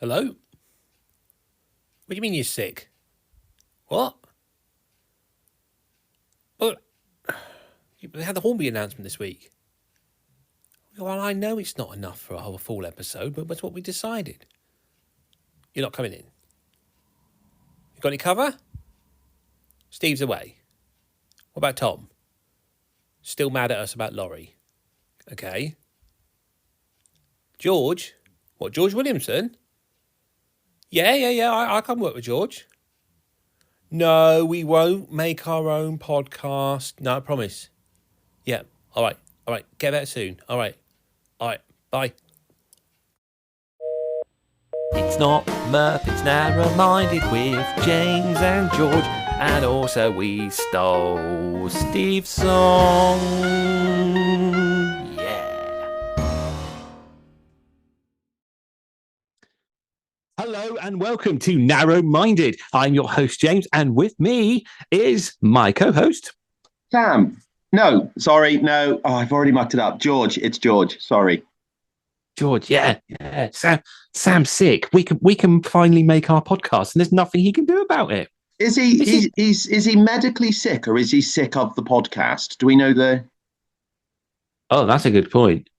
Hello? What do you mean you're sick? What? Oh, they had the Hornby announcement this week. Well, I know it's not enough for a whole full episode, but that's what we decided. You're not coming in. You got any cover? Steve's away. What about Tom? Still mad at us about Laurie. Okay. George? What, George Williamson? Yeah. I can work with George. No, we won't make our own podcast. No, I promise. Yeah. All right. Get back soon. All right. Bye. It's not Murph, it's narrow-minded with James and George. And also we stole Steve's song. Yeah. Hello and welcome to Narrow Minded. I'm your host, James, and with me is my co-host, Sam. No, sorry, no. Oh, I've already mucked it up. George, it's George. Sorry. George. Yeah. Sam's sick. We can finally make our podcast, and there's nothing he can do about it. Is he medically sick, or is he sick of the podcast? Do we know the? Oh, that's a good point.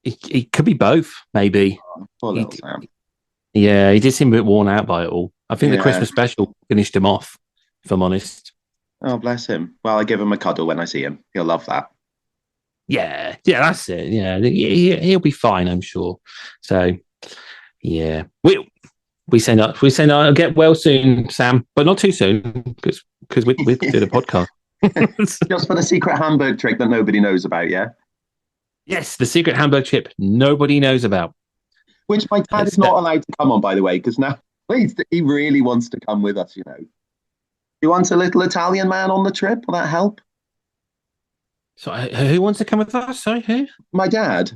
It could be both, maybe. Oh, poor little Sam. Yeah, he did seem a bit worn out by it all. I think the Christmas special finished him off, if I'm honest. Oh, bless him. Well, I give him a cuddle when I see him. He'll love that. Yeah, that's it. Yeah, he'll be fine, I'm sure. So, yeah, we send I'll get well soon, Sam, but not too soon because we did a podcast. Just for the secret Hamburg trick that nobody knows about, yeah. Yes, the secret Hamburg chip nobody knows about. Which my dad is not allowed to come on, by the way, because now he really wants to come with us, you know. He wants a little Italian man on the trip. Will that help? So who wants to come with us? Sorry, who? My dad.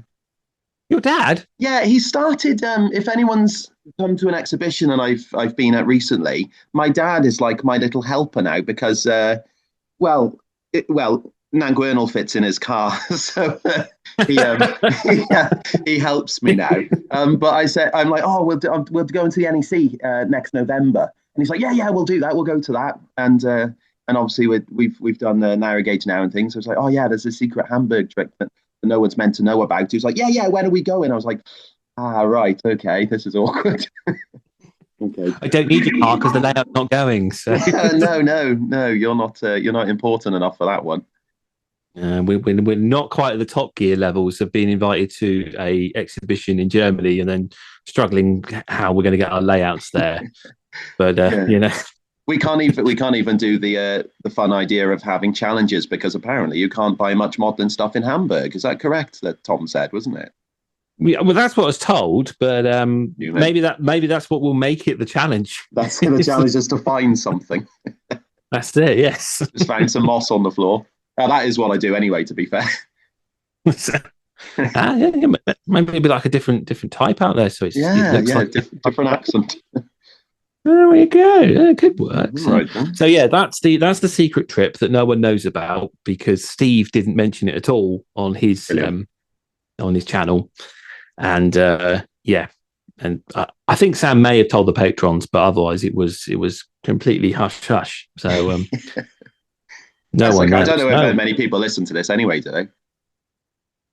Your dad? Yeah, he started. If anyone's come to an exhibition and I've been at recently, my dad is like my little helper now because, Nangwernal fits in his car, so he helps me now. But I'm like, oh, we'll go into the NEC next November, and he's like, yeah, we'll do that. We'll go to that, and obviously we've done the narrow gauge now and things. So it's like, oh yeah, there's a secret Hamburg trick that no one's meant to know about. He was like, yeah, when are we going? I was like, right, okay, this is awkward. Okay. I don't need your car because the layout's not going. So no, you're not important enough for that one. We're not quite at the Top Gear levels of being invited to a exhibition in Germany and then struggling how we're going to get our layouts there. But you know, we can't even do the fun idea of having challenges because apparently you can't buy much modern stuff in Hamburg. Is that correct? That Tom said, wasn't it? Yeah, well, that's what I was told, but maybe that's what will make it the challenge. That's the challenge, is to find something. That's it. Yes, just find some moss on the floor. That is what I do anyway, to be fair. Maybe like a different type out there, so it looks like different accent. There we go. Yeah, good work. Right, so yeah, that's the secret trip that no one knows about because Steve didn't mention it at all on his channel, and and I think Sam may have told the patrons, but otherwise it was completely hush hush. So. No one knows. I don't know if many people listen to this anyway, do they?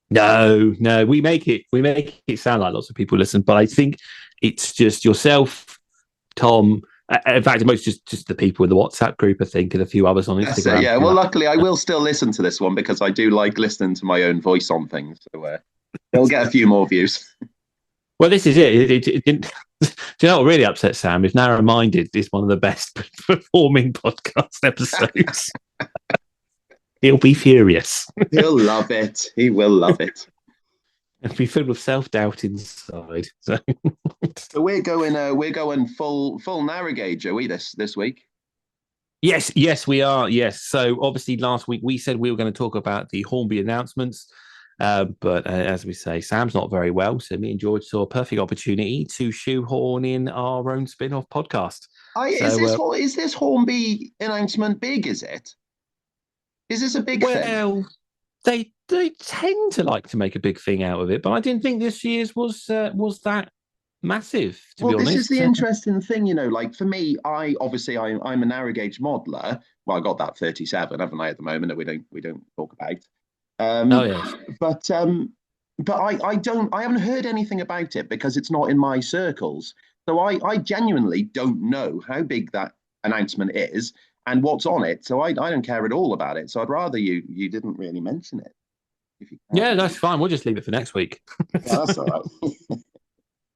No. We make it sound like lots of people listen, but I think it's just yourself, Tom. In fact, most just the people in the WhatsApp group, I think, and a few others on Instagram. Yeah. Well, luckily, I will still listen to this one because I do like listening to my own voice on things. So it'll get a few more views. Well, this is it. It didn't. Do you know what really upset Sam? If Narrow Minded is one of the best performing podcast episodes. He'll be furious. He'll love it. He will love it. He'll be filled with self-doubt inside. So we're going full narrow gauge, are we, this week? Yes, we are. Yes. So obviously last week we said we were going to talk about the Hornby announcements. But as we say, Sam's not very well. So me and George saw a perfect opportunity to shoehorn in our own spin-off podcast. Is this Hornby announcement big, is it? Is this a big thing? Well, they they tend to like to make a big thing out of it, but I didn't think this year's was that massive, to be Well, this is honest. the interesting thing, like for me, I'm a narrow gauge modeler. Well, I got that 37, haven't I, at the moment that we don't talk about. Oh Um, yes. but I haven't heard anything about it because it's not in my circles. So I genuinely don't know how big that announcement is and what's on it. So I don't care at all about it. So I'd rather you didn't really mention it if you Yeah, can. that's fine. We'll just leave it for next week. Yeah, that's all right.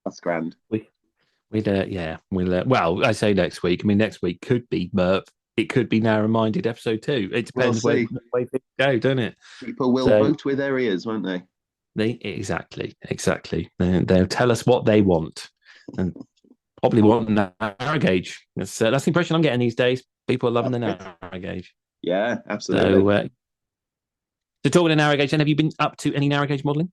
That's grand. Well, I say next week. I mean, next week could be Merp. It could be Narrow Minded episode 2. It We'll depends where see. the way things go, don't it? People will So vote with their ears, won't they? exactly. They'll tell us what they want, and probably want narrow gauge. That's the impression I'm getting these days. People are loving the narrow gauge. Yeah, absolutely. So talking to narrow gauge, then have you been up to any narrow gauge modelling?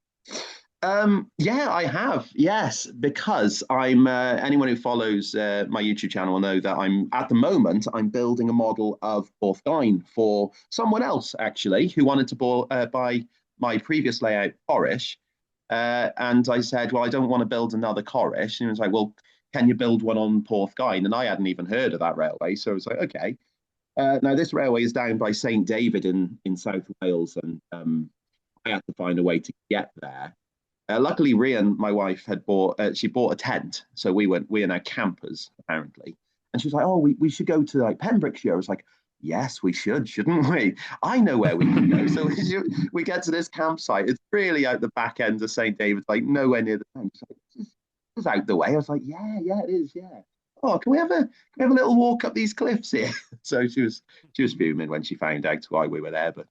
Yeah, I have. Yes, because I'm anyone who follows my YouTube channel will know that I'm building a model of Porthgyn for someone else actually who wanted to buy my previous layout Corish, and I said, well, I don't want to build another Corish, and he was like, well, can you build one on Porthgyn? And I hadn't even heard of that railway, so I was like, okay. Now this railway is down by St David in South Wales, and I had to find a way to get there. Luckily, Rian, my wife, had bought a tent, so we are now campers apparently. And she was like, "Oh, we should go to like Pembrokeshire." I was like, "Yes, we should, shouldn't we? I know where we can go." So we get to this campsite. It's really out the back end of St David's, like nowhere near the bank. She's like, "It's out the way." I was like, "Yeah, it is, yeah." Oh, can we have a little walk up these cliffs here? So she was fuming when she found out why we were there, but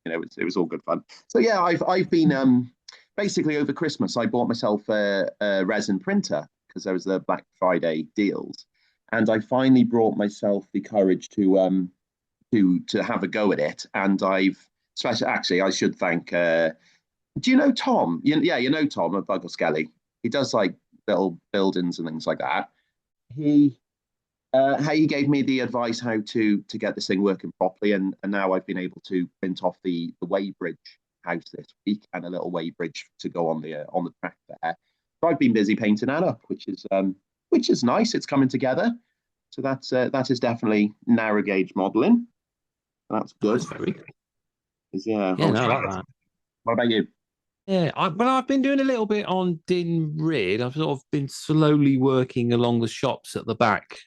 it was all good fun. So yeah, I've been basically over Christmas, I bought myself a resin printer because there was the Black Friday deals, and I finally brought myself the courage to have a go at it. And actually, I should thank. Do you know Tom? You know Tom at Buggle Skelly. He does like little buildings and things like that. He gave me the advice how to get this thing working properly, and now I've been able to print off the Weybridge house this week and a little weighbridge to go on the track there. So I've been busy painting that up, which is nice. It's coming together. So that is definitely narrow gauge modelling. That's good. That's very good. Yeah. Yeah, no, I like that. What about you? Yeah, I've been doing a little bit on Din Rid. I've sort of been slowly working along the shops at the back.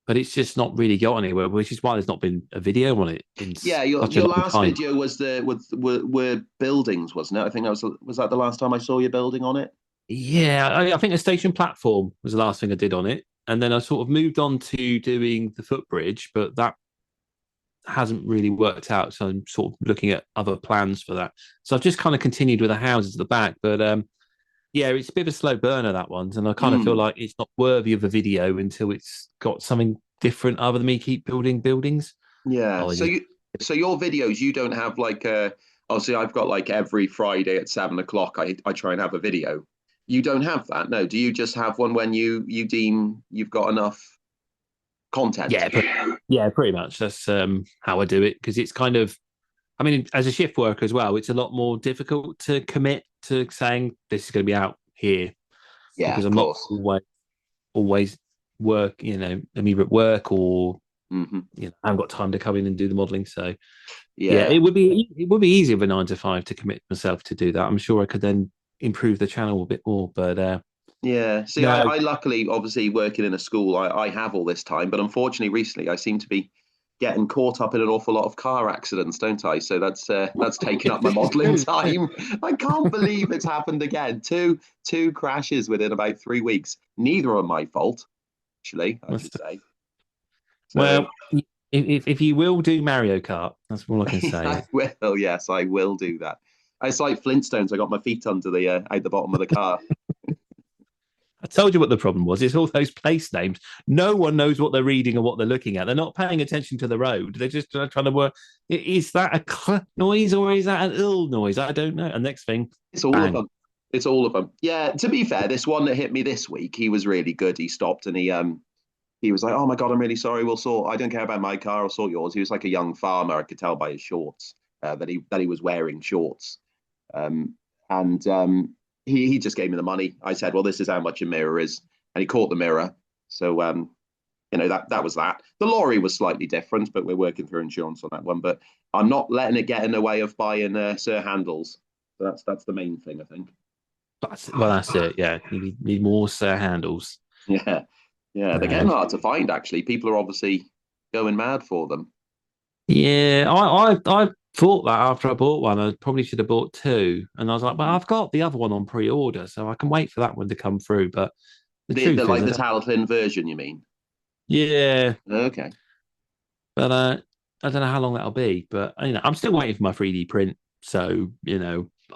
But it's just not really got anywhere, which is why there's not been a video on it. Your last video was were buildings, wasn't it? I think was that the last time I saw you building on it? Yeah, I think the station platform was the last thing I did on it, and then I sort of moved on to doing the footbridge, but that hasn't really worked out. So I'm sort of looking at other plans for that. So I've just kind of continued with the houses at the back, but yeah, it's a bit of a slow burner, that one. And I kind of feel like it's not worthy of a video until it's got something different other than me keep building buildings. Yeah. So your videos, you don't have like obviously I've got like every Friday at 7:00 I try and have a video. You don't have that, no. Do you just have one when you deem you've got enough content? Yeah, pretty much. That's how I do it, because it's kind of, I mean, as a shift worker as well, it's a lot more difficult to commit to saying this is going to be out here. Yeah, because I'm not always work, I'm either at work or I haven't got time to come in and do the modelling. So yeah, it would be easier with a 9 to 5 to commit myself to do that. I'm sure I could then improve the channel a bit more, but yeah. See, no. I luckily, obviously, working in a school, I have all this time, but unfortunately, recently, I seem to be getting caught up in an awful lot of car accidents, don't I? So that's taken up my modelling time. I can't believe it's happened again. Two crashes within about 3 weeks. Neither are my fault, actually, I should say. So, well, if you will do Mario Kart, that's all I can say. I will. Yes, I will do that. It's like Flintstones. I got my feet under out the bottom of the car. I told you what the problem was. It's all those place names. No one knows what they're reading or what they're looking at. They're not paying attention to the road. They're just trying to work. Is that a cl noise or is that an ill noise? I don't know. And next thing, it's all of them. It's all of them. Yeah. To be fair, this one that hit me this week, he was really good. He stopped and he was like, "Oh my God, I'm really sorry. We'll sort. I don't care about my car. I'll sort yours." He was like a young farmer. I could tell by his shorts. that he was wearing shorts. And he just gave me the money. I said, well, this is how much a mirror is, and he caught the mirror. So that was that. The lorry was slightly different, but we're working through insurance on that one. But I'm not letting it get in the way of buying Sir Handles. So that's the main thing, I think. That's it. Yeah, you need more Sir Handles. Yeah, they're getting hard to find. Actually, people are obviously going mad for them. Yeah, I thought that after I bought one, I probably should have bought two, and I was like, well, I've got the other one on pre-order, so I can wait for that one to come through. But the truth like is, the Tailfin version, you mean? yeah, Okay. but I don't know how long that'll be. But I'm still waiting for my 3D print, so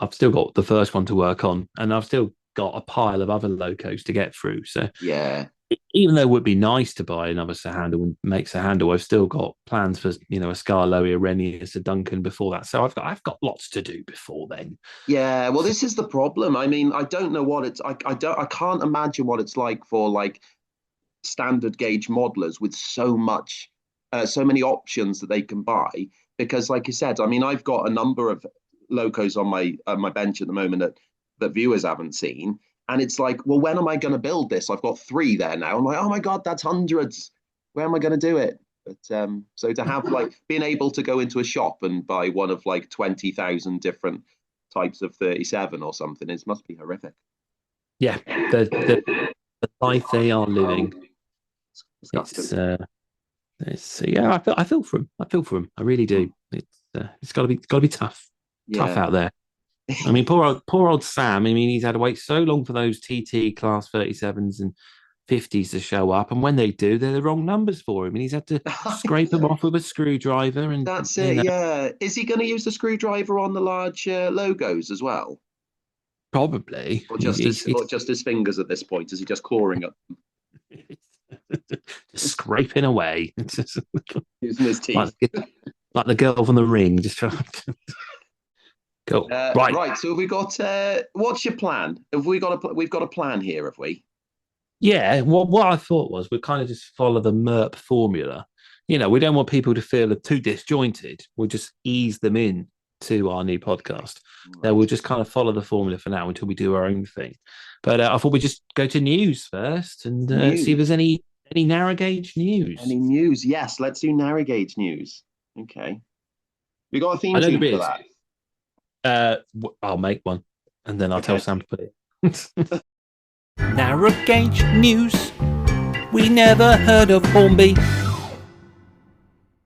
I've still got the first one to work on, and I've still got a pile of other locos to get through. So yeah, even though it would be nice to buy another Sir Handle and make Sir Handle, I've still got plans for a Skarloey, a Renius, a Duncan before that. So I've got lots to do before then. Yeah, well, this is the problem. I mean, I don't know what it's. I can't imagine what it's like for like standard gauge modelers with so many options that they can buy. Because, like you said, I mean, I've got a number of locos on my bench at the moment that viewers haven't seen. And it's like, well, when am I going to build this? I've got 3 there now. I'm like, oh my God, that's hundreds. Where am I going to do it? But so to have like being able to go into a shop and buy one of like 20,000 different types of 37 or something, it must be horrific. Yeah, the life they are living. It's yeah, I feel for him. I feel for him. I really do. It's got to be tough out there. I mean, poor old Sam. I mean, he's had to wait so long for those TT class 37s and 50s to show up, and when they do, they're the wrong numbers for him, and he's had to scrape them off with a screwdriver. And that's it. Yeah, is he going to use the screwdriver on the large logos as well? Probably, or just his fingers at this point? Is he just clawing at them? Just scraping away, using his teeth, like the girl from The Ring. Just trying. Cool. Right. So have we got? What's your plan? We've got a plan here, have we? Yeah. What I thought was we'd kind of just follow the MERP formula. We don't want people to feel too disjointed. We'll just ease them in to our new podcast. Right. We'll just kind of follow the formula for now until we do our own thing. But I thought we'd just go to news first and see if there's any narrow gauge news. Any news? Yes, let's do narrow gauge news. Okay. We got a theme tune for that. I'll make one, and then I'll tell Sam to put it. Narrow gauge news. We never heard of Hornby.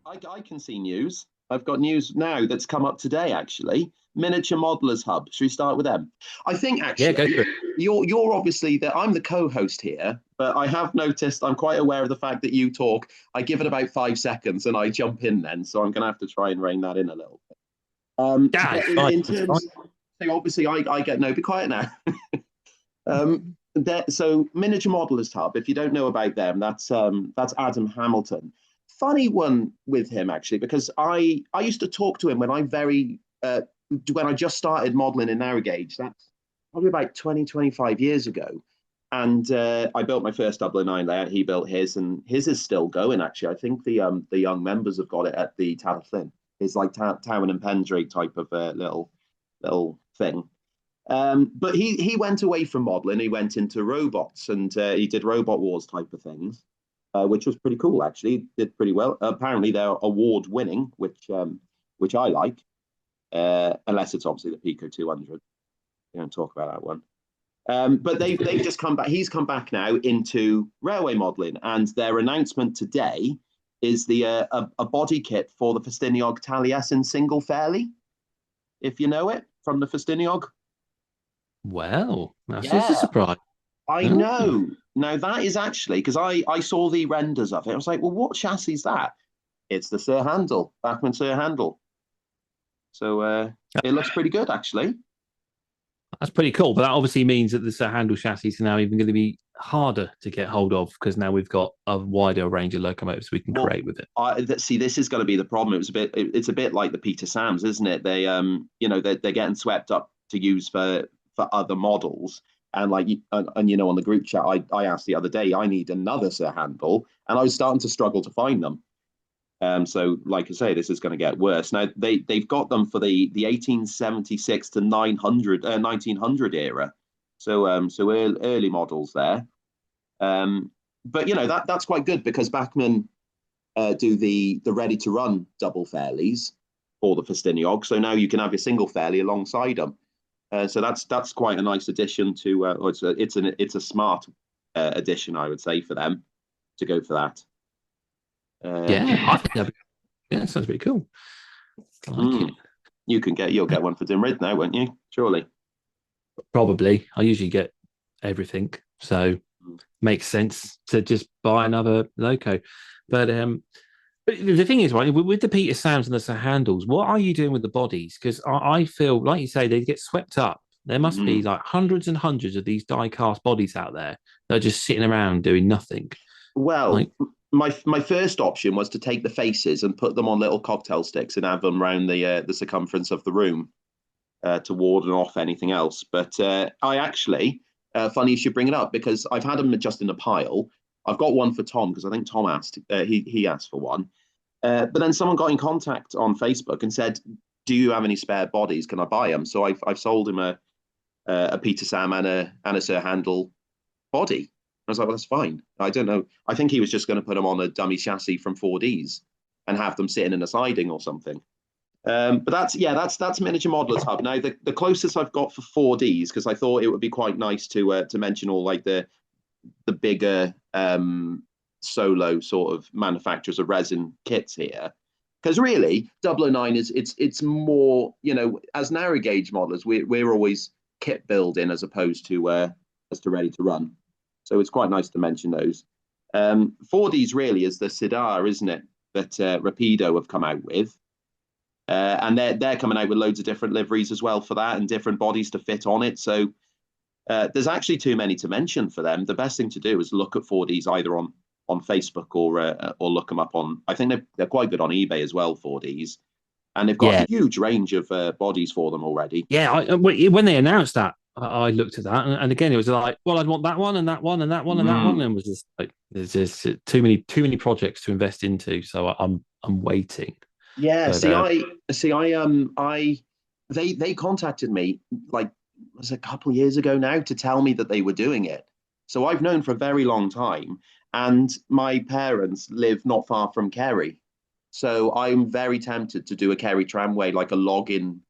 I can see news. I've got news now that's come up today, actually. Miniature Modelers Hub. Should we start with them? I think, actually, go for it. You're obviously I'm the co-host here, but I have noticed, I'm quite aware of the fact that you talk. I give it about 5 seconds and I jump in then, so I'm going to have to try and rein that in a little bit. In terms, so obviously I get no, be quiet now. So Miniature Modelers Hub, if you don't know about them, that's Adam Hamilton. Funny one with him, actually, because I used to talk to him when I just started modeling in narrow gauge. That's probably about 25 years ago. And I built my first 009 layout. He built his, and his is still going, actually. I think the young members have got it at the Tailfin. It's like Town and Pendrake type of little thing. But he went away from modeling. He went into robots, and he did Robot Wars type of things, which was pretty cool, actually. Did pretty well. Apparently they're award winning, which I like. Unless it's obviously the Pico 200. We don't talk about that one. But they've just come back. He's come back now into railway modelling, and their announcement today is a body kit for the Festiniog Taliesin single fairly, if you know it, from the Festiniog. Wow, that's just a surprise. I know. Now that is actually, because I saw the renders of it. I was like, well, what chassis is that? It's the Sir Handle, Bachmann Sir Handle. So it looks pretty good, actually. That's pretty cool. But that obviously means that the Sir Handle chassis are now even going to be harder to get hold of, because now we've got a wider range of locomotives we can create with it. See, this is going to be the problem. It's a bit like the Peter Sams, isn't it? They they're getting swept up to use for other models. And on the group chat, I asked the other day, I need another Sir Handle, and I was starting to struggle to find them. So, like I say, this is going to get worse. Now they've got them for the 1876 to 1900 era. So early models there. But that's quite good because Bachmann do the ready to run double fairlies for the Festiniog. So now you can have your single fairly alongside them. So that's quite a nice addition to. It's a smart addition, I would say, for them to go for that. I think that sounds pretty cool. I like it. You'll get one for Dimrid now, won't you? Surely. Probably. I usually get everything, so makes sense to just buy another loco. But the thing is, right, with the Peter Sams and the Sir Handles, what are you doing with the bodies? Because I feel, like you say, they get swept up. There must be like hundreds and hundreds of these die-cast bodies out there that are just sitting around doing nothing. Well, my first option was to take the faces and put them on little cocktail sticks and have them around the circumference of the room to ward off anything else. But I actually, funny you should bring it up, because I've had them just in a pile. I've got one for Tom because I think Tom asked. He asked for one. But then someone got in contact on Facebook and said, "Do you have any spare bodies? Can I buy them?" So I've sold him a Peter Sam and a Sir Handel body. I was like, well, that's fine. I don't know. I think he was just going to put them on a dummy chassis from 4Ds and have them sitting in a siding or something. But that's Miniature Modelers Hub. Now the closest I've got for 4Ds, because I thought it would be quite nice to mention all like the bigger solo sort of manufacturers of resin kits here. Because really, 009 it's more, as narrow gauge modelers, we're always kit building as opposed to ready to run. So it's quite nice to mention those. 4Ds really is the Sidar, isn't it, that Rapido have come out with. And they're coming out with loads of different liveries as well for that, and different bodies to fit on it. So there's actually too many to mention for them. The best thing to do is look at 4Ds either on Facebook or look them up on. I think they're quite good on eBay as well, 4Ds, and they've got a huge range of bodies for them already. Yeah, when they announced that, I looked at that, and again, it was like, well, I'd want that one and that one and that one and that one, and it was just like there's just too many projects to invest into. So I'm waiting. Yeah, they contacted me like it was a couple of years ago now to tell me that they were doing it. So I've known for a very long time, and my parents live not far from Kerry, so I'm very tempted to do a Kerry tramway, like a login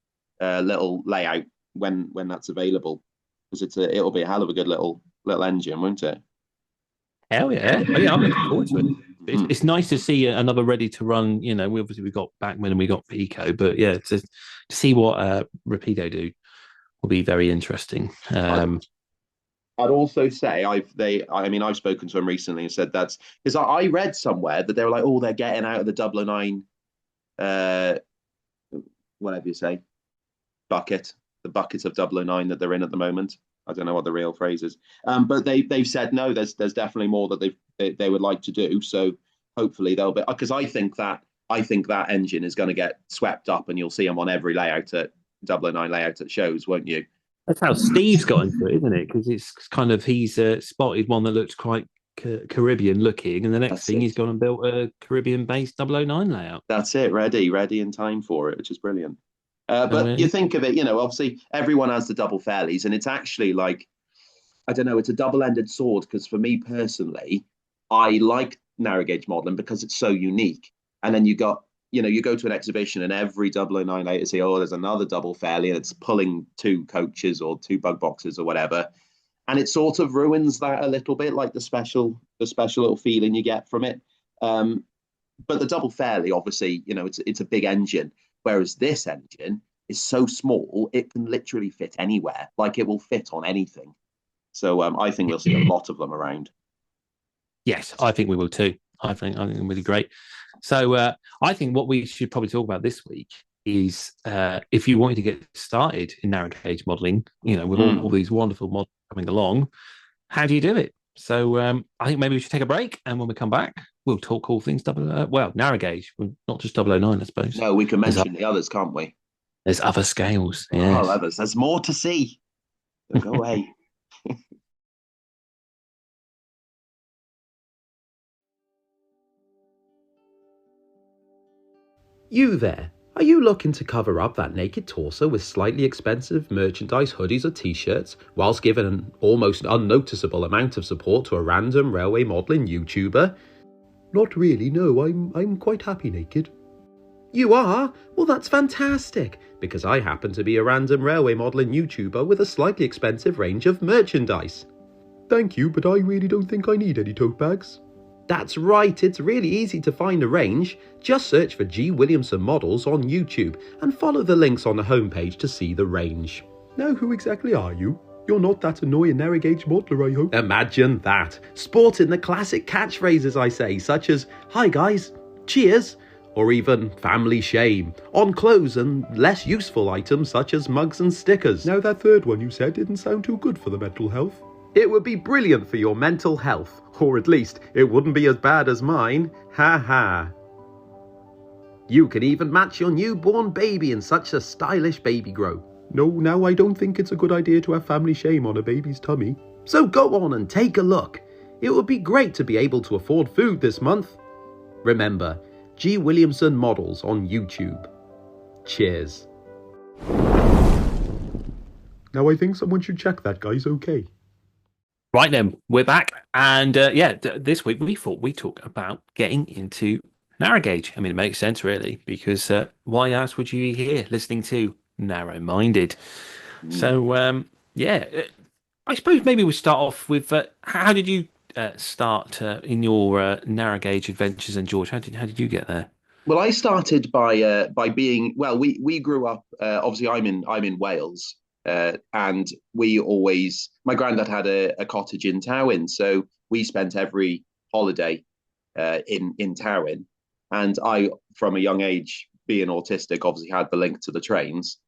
little layout when that's available, because it'll be a hell of a good little engine, won't it? Hell yeah! Oh, yeah, I'm looking forward to it. It's nice to see another ready to run. We got Bachmann and we got Pico, but yeah, to see what Rapido do will be very interesting. I'd also say I've spoken to them recently and said that's because I read somewhere that they were like, oh, they're getting out of the 009, whatever you say, the bucket of 009 that they're in at the moment. I don't know what the real phrase is, but they've said no. There's definitely more that they would like to do. So hopefully they'll be, because I think that engine is going to get swept up, and you'll see them on every layout at 009 layout at shows, won't you? That's how Steve's got into it, isn't it? Because it's kind of he's spotted one that looks quite Caribbean looking, and the next thing he's gone and built a Caribbean-based 009 layout. That's it, ready in time for it, which is brilliant. But you think of it, obviously everyone has the double fairlies, and it's actually like, I don't know, it's a double-ended sword, because for me personally, I like narrow gauge modeling because it's so unique. And then you go to an exhibition and every 009 later say, oh, there's another double fairly, and it's pulling two coaches or two bug boxes or whatever. And it sort of ruins that a little bit, like the special little feeling you get from it. But the double fairly, obviously, it's a big engine. Whereas this engine is so small, it can literally fit anywhere. Like it will fit on anything. So I think we'll see a lot of them around. Yes, I think we will too. I think they're really great. So I think what we should probably talk about this week is if you wanted to get started in narrow gauge modeling, with all these wonderful models coming along, how do you do it? So I think maybe we should take a break, and when we come back, we'll talk all things narrow gauge, not just 009, I suppose. No, we can mention the others, can't we? There's other scales. Yeah, others. There's more to see. Don't go away. You there, are you looking to cover up that naked torso with slightly expensive merchandise, hoodies or t-shirts, whilst giving an almost unnoticeable amount of support to a random railway modelling YouTuber? Not really, no, I'm quite happy naked. You are? Well, that's fantastic, because I happen to be a random railway modelling YouTuber with a slightly expensive range of merchandise. Thank you, but I really don't think I need any tote bags. That's right, it's really easy to find a range. Just search for G. Williamson Models on YouTube and follow the links on the homepage to see the range. Now, who exactly are you? You're not that annoying narrow gauge modeler, I hope. Imagine that. Sporting the classic catchphrases I say, such as, "Hi guys, cheers," or even "family shame," on clothes and less useful items such as mugs and stickers. Now that third one you said didn't sound too good for the mental health. It would be brilliant for your mental health, or at least it wouldn't be as bad as mine. Ha ha. You can even match your newborn baby in such a stylish baby grow. No, now I don't think it's a good idea to have family shame on a baby's tummy. So go on and take a look. It would be great to be able to afford food this month. Remember, G. Williamson Models on YouTube. Cheers. Now I think someone should check that guy's okay. Right then, we're back. And this week we thought we'd talk about getting into narrow gauge. I mean, it makes sense, really, because why else would you be here listening to Narrow Minded? So, I suppose maybe we start off with how did you start in your narrow gauge adventures? And George, how did you get there? Well, I started by being we grew up. Obviously, I'm in Wales, and my granddad had a cottage in Tywyn, so we spent every holiday in Tywyn, and I, from a young age, being autistic, obviously had the link to the trains.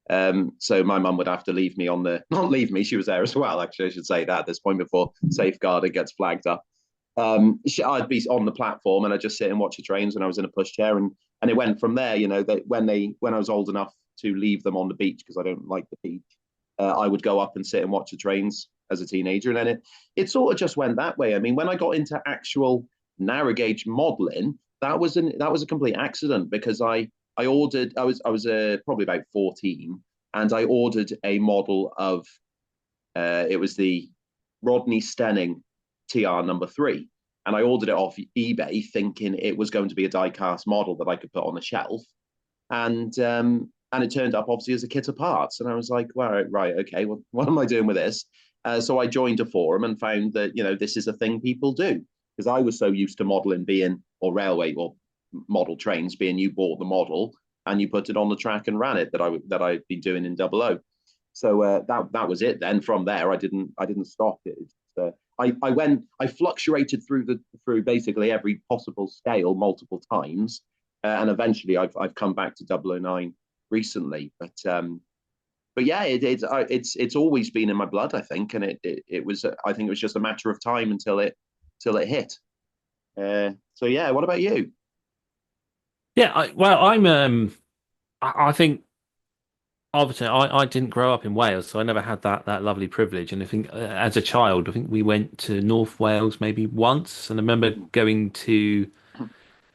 So my mum would have to leave me not leave me, she was there as well, actually, I should say that at this point before safeguarding gets flagged up. I'd be on the platform and I'd just sit and watch the trains when I was in a pushchair, and it went from there. You know, that when I was old enough to leave them on the beach because I don't like the beach, I would go up and sit and watch the trains as a teenager, and then it sort of just went that way. I mean, when I got into actual narrow gauge modeling, that was a complete accident, because I ordered. I was probably about 14, and I ordered a model of it was the Rodney Stenning TR number 3, and I ordered it off eBay thinking it was going to be a die-cast model that I could put on the shelf, and it turned up obviously as a kit of parts, and I was like, well, right, okay, well, what am I doing with this? So I joined a forum and found that this is a thing people do, because I was so used to modeling being, or railway or model trains being, you bought the model and you put it on the track and ran it, that I'd been doing in 00. So that was it. Then from there, I didn't stop it. I fluctuated through basically every possible scale multiple times, and eventually I've come back to 009 recently. But yeah, it's always been in my blood, I think, and it was, I think it was just a matter of time until it hit. So yeah, what about you? Yeah, I think obviously I didn't grow up in Wales, so I never had that lovely privilege. And I think as a child, I think we went to North Wales maybe once, and I remember going to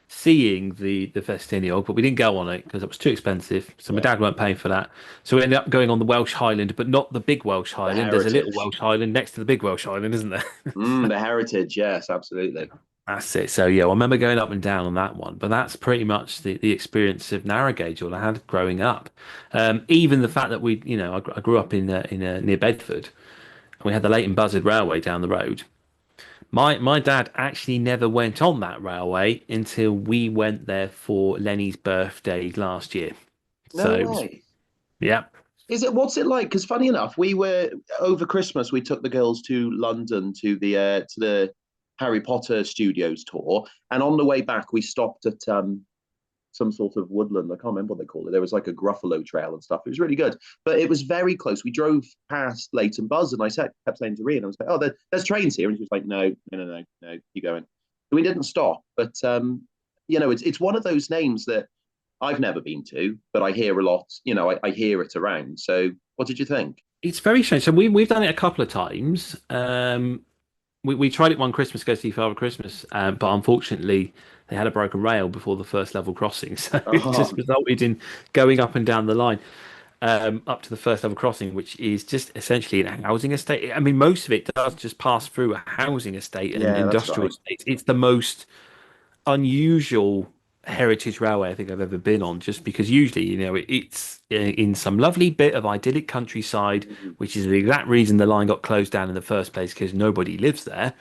seeing the Festiniog, but we didn't go on it because it was too expensive. So my dad weren't paying for that. So we ended up going on the Welsh Highland, but not the big Welsh Highland. There's a little Welsh Highland next to the big Welsh Highland, isn't there? The Heritage, yes, absolutely. That's it. So yeah, I remember going up and down on that one, but that's pretty much the experience of narrow gauge all I had growing up. Even the fact that I grew up in near Bedford, and we had the Leighton Buzzard Railway down the road. My dad actually never went on that railway until we went there for Lenny's birthday last year. No way. Yeah. What's it like? Because funny enough, we were over Christmas. We took the girls to London to the Harry Potter Studios tour, and on the way back, we stopped at some sort of woodland. I can't remember what they call it. There was like a Gruffalo trail and stuff. It was really good, but it was very close. We drove past Leighton Buzz, and I kept saying to Rhian, I was like, "Oh, there's trains here," and she was like, "No, keep going." So we didn't stop, but it's one of those names that I've never been to, but I hear a lot. I hear it around. So, what did you think? It's very strange. So we've done it a couple of times. we tried it one Christmas, go see Father Christmas, but unfortunately they had a broken rail before the first level crossing, so it Oh, just resulted in going up and down the line, up to the first level crossing, which is just essentially a housing estate. I mean, most of it does just pass through a housing estate and yeah, that's industrial right. estate. It's the most unusual heritage railway I think I've ever been on, just because usually, it's in some lovely bit of idyllic countryside, Mhm. which is the exact reason the line got closed down in the first place because nobody lives there.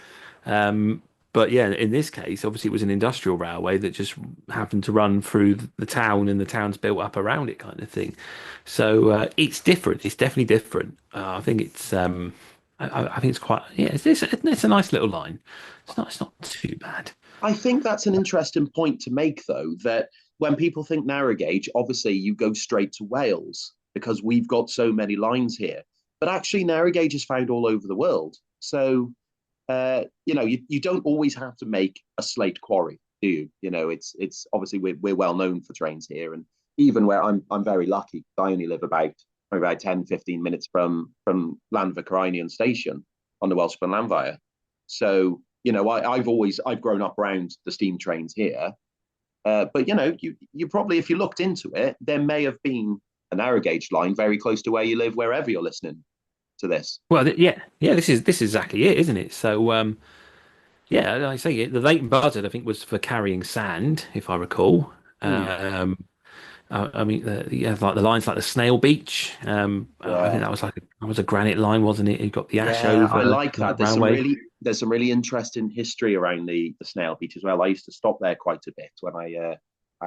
But yeah, in this case, obviously it was an industrial railway that just happened to run through the town, and the town's built up around it, kind of thing. So it's different. It's definitely different. I think it's I think it's quite, yeah. It's a nice little line. It's not too bad. I think that's an interesting point to make, though, that when people think narrow gauge, obviously you go straight to Wales because we've got so many lines here. But actually, narrow gauge is found all over the world. So, you don't always have to make a slate quarry, do you? It's obviously we're well known for trains here, and even where I'm very lucky. I only live about 10, 15 minutes from Llanfaircynion station on the Welsh Land Via. So I've grown up around the steam trains here, but you probably, if you looked into it, there may have been a narrow gauge line very close to where you live, wherever you're listening to this. Well, yeah. This is exactly it, isn't it? So, yeah, like I say the Leighton Buzzard, I think, was for carrying sand, if I recall. Hmm. I mean, yeah, like the lines like the Snail Beach. I think Yeah, that was a granite line, wasn't it? You got the Ash yeah, I over like that. railway. There's some really interesting history around the Snail Beach as well. I used to stop there quite a bit when I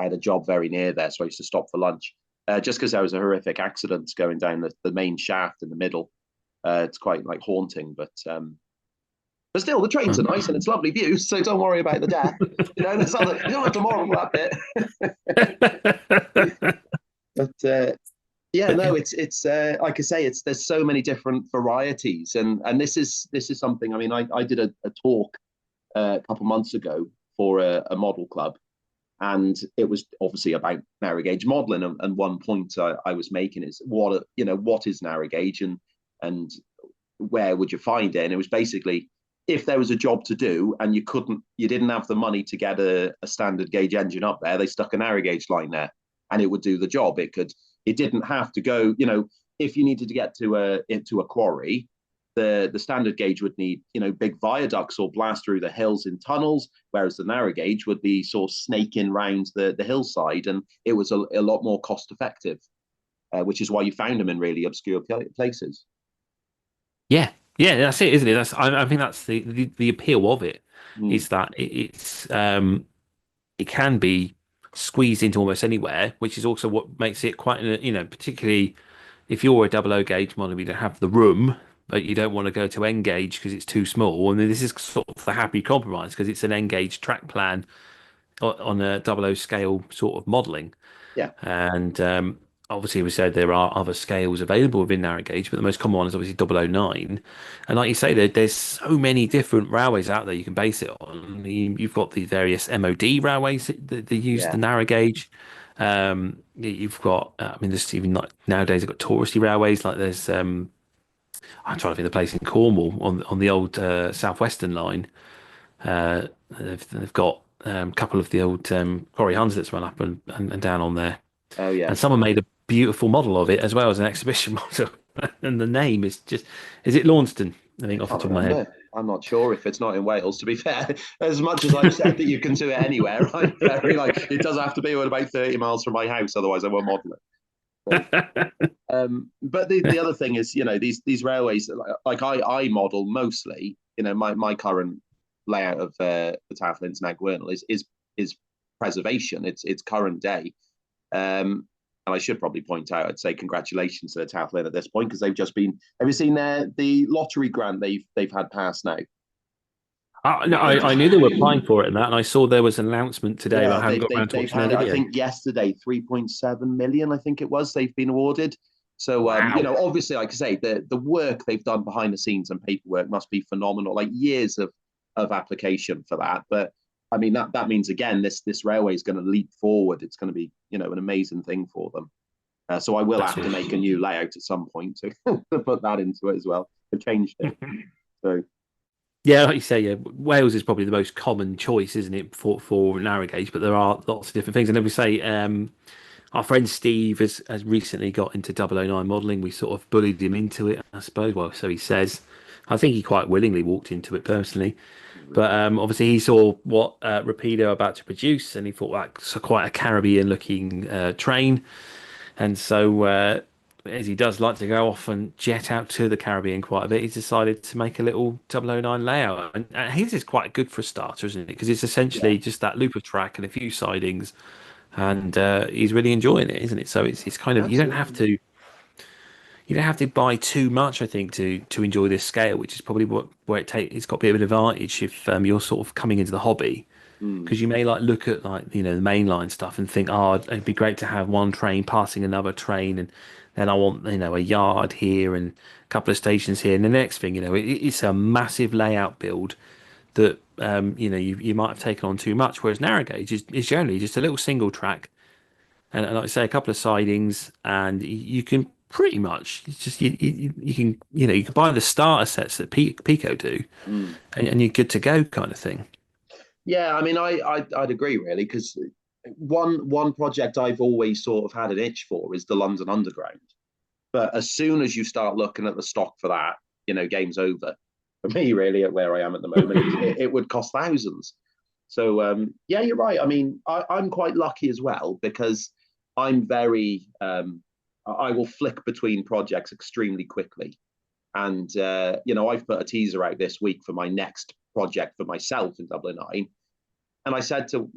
had a job very near there, so I used to stop for lunch. Just because there was a horrific accident going down the main shaft in the middle. It's quite like haunting, but still, the trains are nice and it's lovely views, so don't worry about the death. There's other, you don't have to moral that bit. But yeah, But no, it's like I say, there's so many different varieties, and this is something. I mean, I did a talk a couple months ago for a model club, and it was obviously about narrow gauge modeling. And one point I was making is what is narrow gauge, and where would you find it? And it was basically, if there was a job to do and you didn't have the money to get a standard gauge engine up there, they stuck a narrow gauge line there, and it would do the job. It didn't have to go. If you needed to get into a quarry, the standard gauge would need big viaducts or blast through the hills in tunnels, whereas the narrow gauge would be sort of snaking round the hillside, and it was a lot more cost effective, which is why you found them in really obscure places. yeah, yeah, that's it, isn't it? I think that's the appeal of it, Mm. is that it can be squeezed into almost anywhere, which is also what makes it quite, particularly if you're a double O gauge model, you don't have the room, but you don't want to go to N gauge because it's too small. And this is sort of the happy compromise because it's an N gauge track plan on a double O scale sort of modeling. Yeah. And obviously, we said there are other scales available within narrow gauge, but the most common one is obviously 009. And like you say, there's so many different railways out there you can base it on. You've got the various MOD railways that use the Yeah. narrow gauge. You've got, I mean, there's even like nowadays, you've got touristy railways. Like there's, I'm trying to think of the place in Cornwall on the old Southwestern line. They've got a couple of the old Quarry Huns that's run up and down on there. Oh yeah. And someone made a beautiful model of it as well as an exhibition model. And the name is it Launceston? I think I off the can't top of my head. remember. I'm not sure if it's not in Wales. To be fair, as much as I've said that you can do it anywhere, I'm very like it does have to be about 30 miles from my house, otherwise I won't model it. So, but the other thing is, these railways, like I model mostly, my current layout of the Taff Linton Ag Wernal is preservation. It's current day. And I should probably point out, I'd say congratulations to the Taff Linn at this point because they've just been. Have you seen the lottery grant they've had passed now? No, I knew they were applying for it and that, and I saw there was an announcement today, but Yeah, I haven't got around to they've watching their had it. I video. think yesterday 3.7 million. I think it was. They've been awarded. So Wow. obviously, like I say, the work they've done behind the scenes and paperwork must be phenomenal. Like years of application for that. But I mean that means again this railway is going to leap forward. It's going to be an amazing thing for them. So I will That's have to it. make a new layout at some point to put that into it as well. I've changed it. So Yeah, like you say, yeah, Wales is probably the most common choice, isn't it, for narrow gauge? But there are lots of different things. And then we say, our friend Steve has recently got into 009 modelling. We sort of bullied him into it, I suppose. Well, so he says. I think he quite willingly walked into it personally. But obviously, he saw what Rapido are about to produce, and he thought that's quite a Caribbean-looking train. And so, as he does like to go off and jet out to the Caribbean quite a bit, he's decided to make a little 009 layout. And his is quite good for a starter, isn't it? Because it's essentially just that loop of track and a few sidings, and he's really enjoying it, isn't it? So it's kind of you don't have to buy too much, I think, to enjoy this scale, which is probably where it's got a bit of an advantage if you're sort of coming into the hobby, because you may like look at like the mainline stuff and think, oh, it'd be great to have one train passing another train, and then I want a yard here and a couple of stations here, and the next thing it's a massive layout build that you might have taken on too much. Whereas narrow gauge is generally just a little single track and like I say, a couple of sidings, and you can pretty much it's just you can you can buy the starter sets that Pico do, and you're good to go, kind of thing. Yeah, I mean, I'd agree really, because one project I've always sort of had an itch for is the London Underground. But as soon as you start looking at the stock for that, game's over for me. Really, at where I am at the moment, it would cost thousands. So yeah, you're right. I mean, I'm quite lucky as well because I'm very I will flick between projects extremely quickly. And I've put a teaser out this week for my next project for myself in Dublin 9. And I said to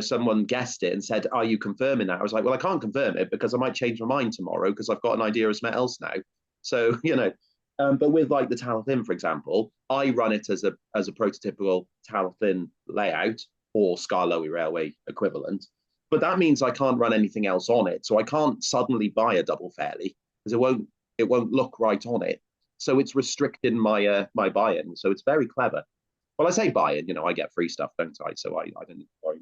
someone guessed it and said, "Are you confirming that?" I was like, "Well, I can't confirm it because I might change my mind tomorrow because I've got an idea of something else now." So but with like the Tallaght, for example, I run it as a prototypical Tallaght layout or Skarloey Railway equivalent. But that means I can't run anything else on it. So I can't suddenly buy a double fairly because it won't look right on it. So it's restricting my my buy-in. So it's very clever. Well, I say buy-in, I get free stuff, don't I? So I don't worry.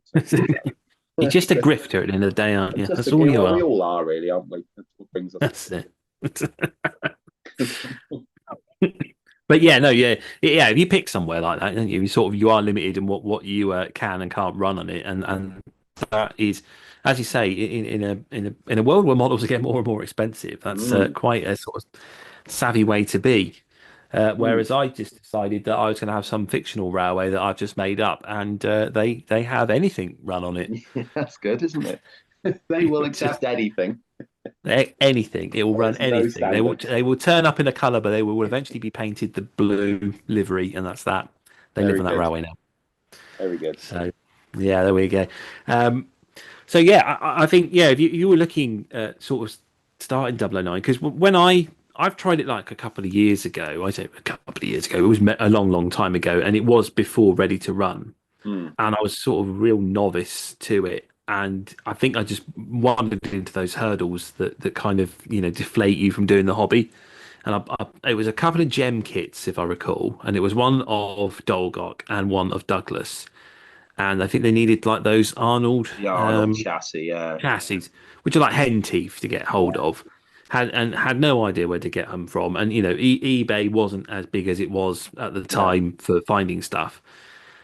You're just a grifter at the end of the day, aren't you? That's all you are. We all are, really, aren't we? That's what brings us. That's it. But yeah, no, yeah. If you pick somewhere like that, don't you? You are limited in what you can and can't run on it, and that is, as you say, in a world where models get more and more expensive, that's quite a sort of savvy way to be. Whereas I just decided that I was going to have some fictional railway that I've just made up, and they have anything run on it. That's good, isn't it? They will accept anything. Anything. It will run anything. They will turn up in a colour, but they will eventually be painted the blue livery, and that's that. They live on that railway now. Very good. So yeah, there we go. So yeah, I think if you were looking at sort of starting 009, because when I've tried it like a couple of years ago. I say a couple of years ago. It was a long time ago, and it was before Ready to Run. And I was sort of a real novice to it. And I think I just wandered into those hurdles that kind of deflate you from doing the hobby. And it was a couple of gem kits, if I recall, and it was one of Dolgok and one of Douglas. And I think they needed like those Arnold chassis, which are like hen teeth to get hold of. Had no idea where to get them from, and eBay wasn't as big as it was at the time for finding stuff.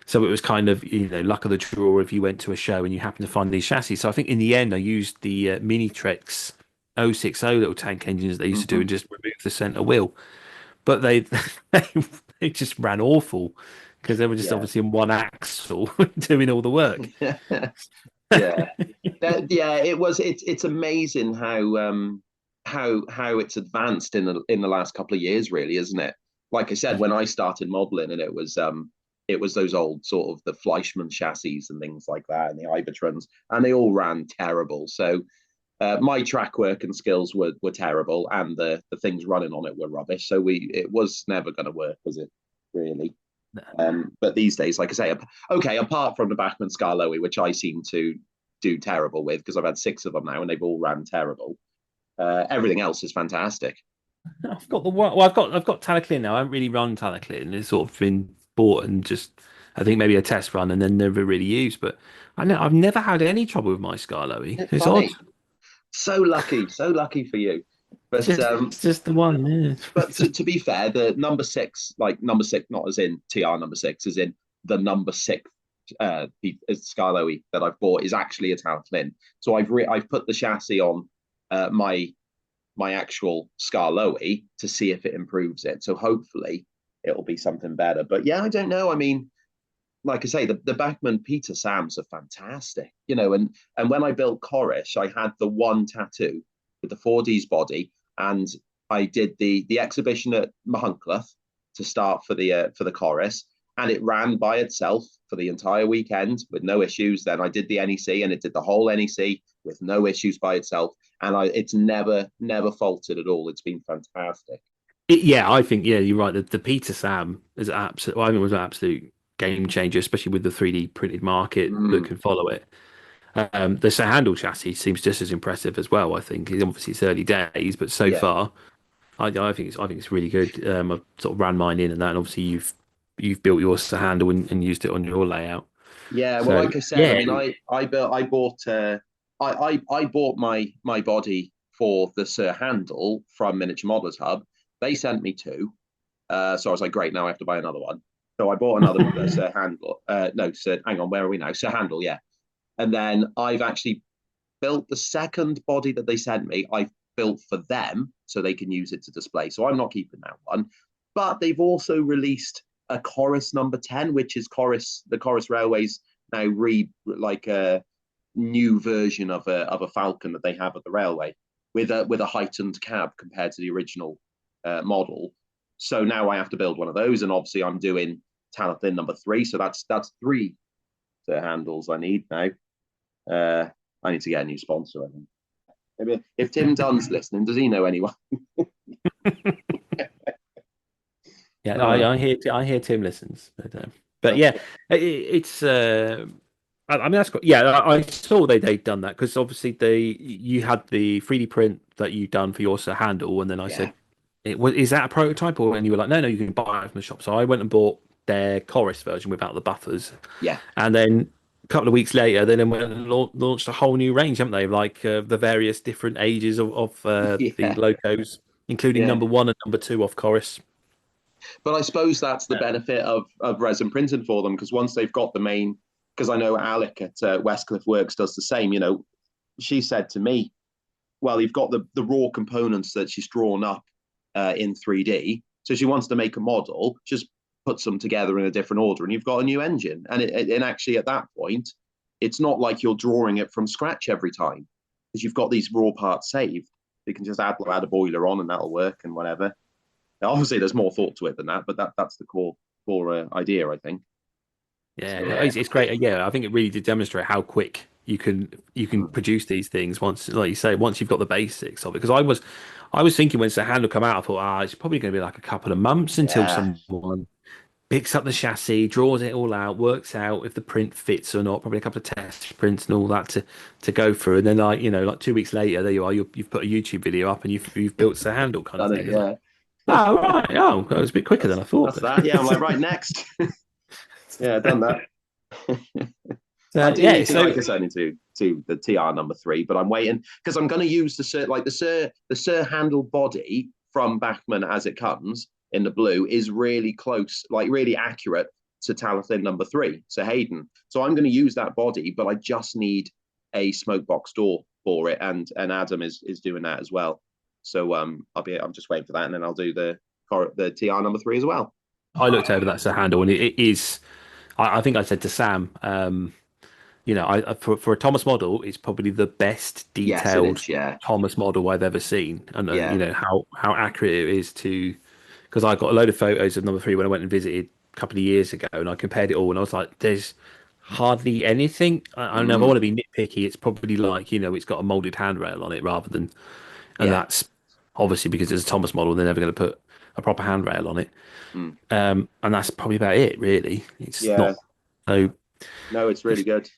So it was kind of luck of the draw if you went to a show and you happened to find these chassis. So I think in the end I used the Minitrex 060 little tank engines they used to do and just remove the center wheel. But they just ran awful because they were just obviously in one axle doing all the work. It's amazing how it's advanced in the last couple of years, really, isn't it? Like I said, when I started modeling, and it was those old sort of the Fleischmann chassis and things like that, and the Ibertrons, and they all ran terrible. So my track work and skills were terrible, and the things running on it were rubbish. So it was never going to work, was it? Really? But these days, like I say, apart from the Bachmann Skarloey, which I seem to do terrible with because I've had 6 of them now, and they've all ran terrible. Everything else is fantastic. I've got I've got Tallaght now. I haven't really run Tallaght. It's sort of been bought and just I think maybe a test run and then never really used. But I've never had any trouble with my Skarloey. It's odd. So lucky for you. But It's just the one. Yeah. but to be fair, the number 6, like number 6, not as in TR number 6, as in the number 6 Scarloey that I've bought is actually a Talon. So I've put the chassis on my actual Scarloey to see if it improves it. So hopefully it'll be something better. But yeah, I don't know. I mean, like I say, the Bachmann Peter Sams are fantastic, and when I built Corish, I had the one tattoo with the 4Ds body, and I did the exhibition at Mahuncliffe to start for the chorus, and it ran by itself for the entire weekend with no issues. Then I did the NEC, and it did the whole NEC with no issues by itself, and it's never faltered at all. It's been fantastic. Yeah, I think you're right. The Peter Sam is absolute. Well, I think it was an absolute game changer, especially with the 3D printed market that can follow it. The Sir Handel chassis seems just as impressive as well. I think obviously it's early days, but so far, I think it's really good. I've sort of ran mine in and that, and obviously you've built your Sir Handel and used it on your layout. Yeah, well, like I said, I mean, I bought my body for the Sir Handel from Miniature Modelers Hub. They sent me 2, so I was like, great, now I have to buy another one. So I bought another Sir Handel. No, Sir, hang on, where are we now? Sir Handel, yeah. And then I've actually built the second body that they sent me. I've built for them so they can use it to display. So I'm not keeping that one. But they've also released a Chorus number 10, which is the Chorus Railways now like a new version of a Falcon that they have at the railway with a heightened cab compared to the original model. So now I have to build one of those, and obviously I'm doing Talathin number 3. So that's 3 handles I need now. I need to get a new sponsor. I think. Maybe if Tim Dunn's listening, does he know anyone? Yeah, I hear Tim listens, but yeah, it's. I mean, that's cool. Yeah, I saw they'd done that because obviously you had the 3D print that you done for your Sir Handel, and then I said, is that a prototype? Or and you were like, no, you can buy it from the shop. So I went and bought their Chorus version without the buffers. Yeah, and then a couple of weeks later, they then went and launched a whole new range, haven't they? Like the various different ages of the locos, including number 1 and number 2 off Chorus. But I suppose that's the benefit of resin printing for them, because once they've got the main, because I know Alec at Westcliff Works does the same. She said to me, well, you've got the raw components that she's drawn up in 3D. So she wants to make a model, just puts them together in a different order, and you've got a new engine. And actually at that point, it's not like you're drawing it from scratch every time, because you've got these raw parts saved. You can just add a boiler on and that'll work and whatever. Now, obviously, there's more thought to it than that, but that's the core idea, I think. Yeah, it's great. Yeah, I think it really did demonstrate how quick you can produce these things once, like you say, once you've got the basics of it. Because I was thinking when Sir Handel come out, I thought, it's probably going to be like a couple of months until someone picks up the chassis, draws it all out, works out if the print fits or not. Probably a couple of test prints and all that to go through. And then like 2 weeks later, there you are. You've put a YouTube video up and you've built Sir Handel kind of thing. Yeah. Oh right. Oh, that was a bit quicker than I thought. That's that. Yeah, I'm like right next. Yeah, I've done that. I need to the TR number 3, but I'm waiting because I'm going to use the Sir Handel body from Bachmann as it comes in the blue is really close, like really accurate to Talathin number 3, Sir Hayden. So I'm going to use that body, but I just need a smoke box door for it, and Adam is doing that as well. So I'm just waiting for that, and then I'll do the TR number 3 as well. I looked over that Sir Handel, and it is. I think I said to Sam, for a Thomas model, it's probably the best detailed Thomas model I've ever seen, and how accurate it is to. Because I got a load of photos of number 3 when I went and visited a couple of years ago, and I compared it all, and I was like, "There's hardly anything." I know if I want to be nitpicky, it's probably like it's got a molded handrail on it rather than, and that's obviously because it's a Thomas model, they're never going to put a proper handrail on it. And that's probably about it, really. It's not so. No, it's really good.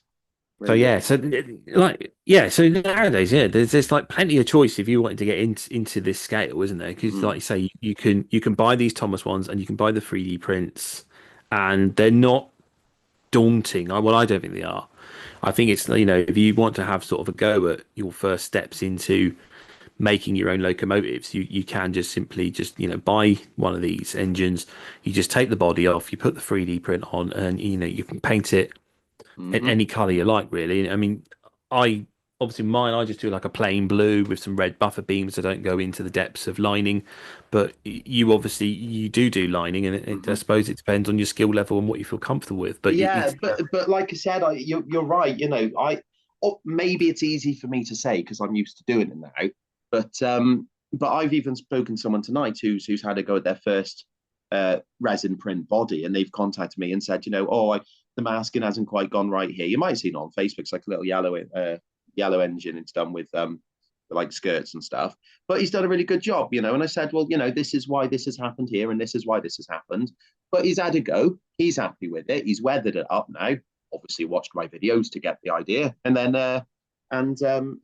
So nowadays, there's like plenty of choice if you wanted to get into this scale, isn't there? Because like you say, you can buy these Thomas ones and you can buy the 3D prints, and they're not daunting. Well, I don't think they are. I think it's if you want to have sort of a go at your first steps into making your own locomotives. You can just simply just, buy one of these engines. You just take the body off, you put the 3D print on, and you can paint it in any color you like, really. I mean, I obviously mine, I just do like a plain blue with some red buffer beams. I don't go into the depths of lining, but you obviously you do lining, and I suppose it depends on your skill level and what you feel comfortable with. But Yeah, but like I said, you're right. Maybe it's easy for me to say because I'm used to doing it now. But I've even spoken to someone tonight who's had a go at their first resin print body, and they've contacted me and said, the masking hasn't quite gone right here. You might have seen it on Facebook. It's like a little yellow engine. It's done with like skirts and stuff. But he's done a really good job, And I said, well, this is why this has happened here, and this is why this has happened. But he's had a go. He's happy with it. He's weathered it up now. Obviously, watched my videos to get the idea, and then and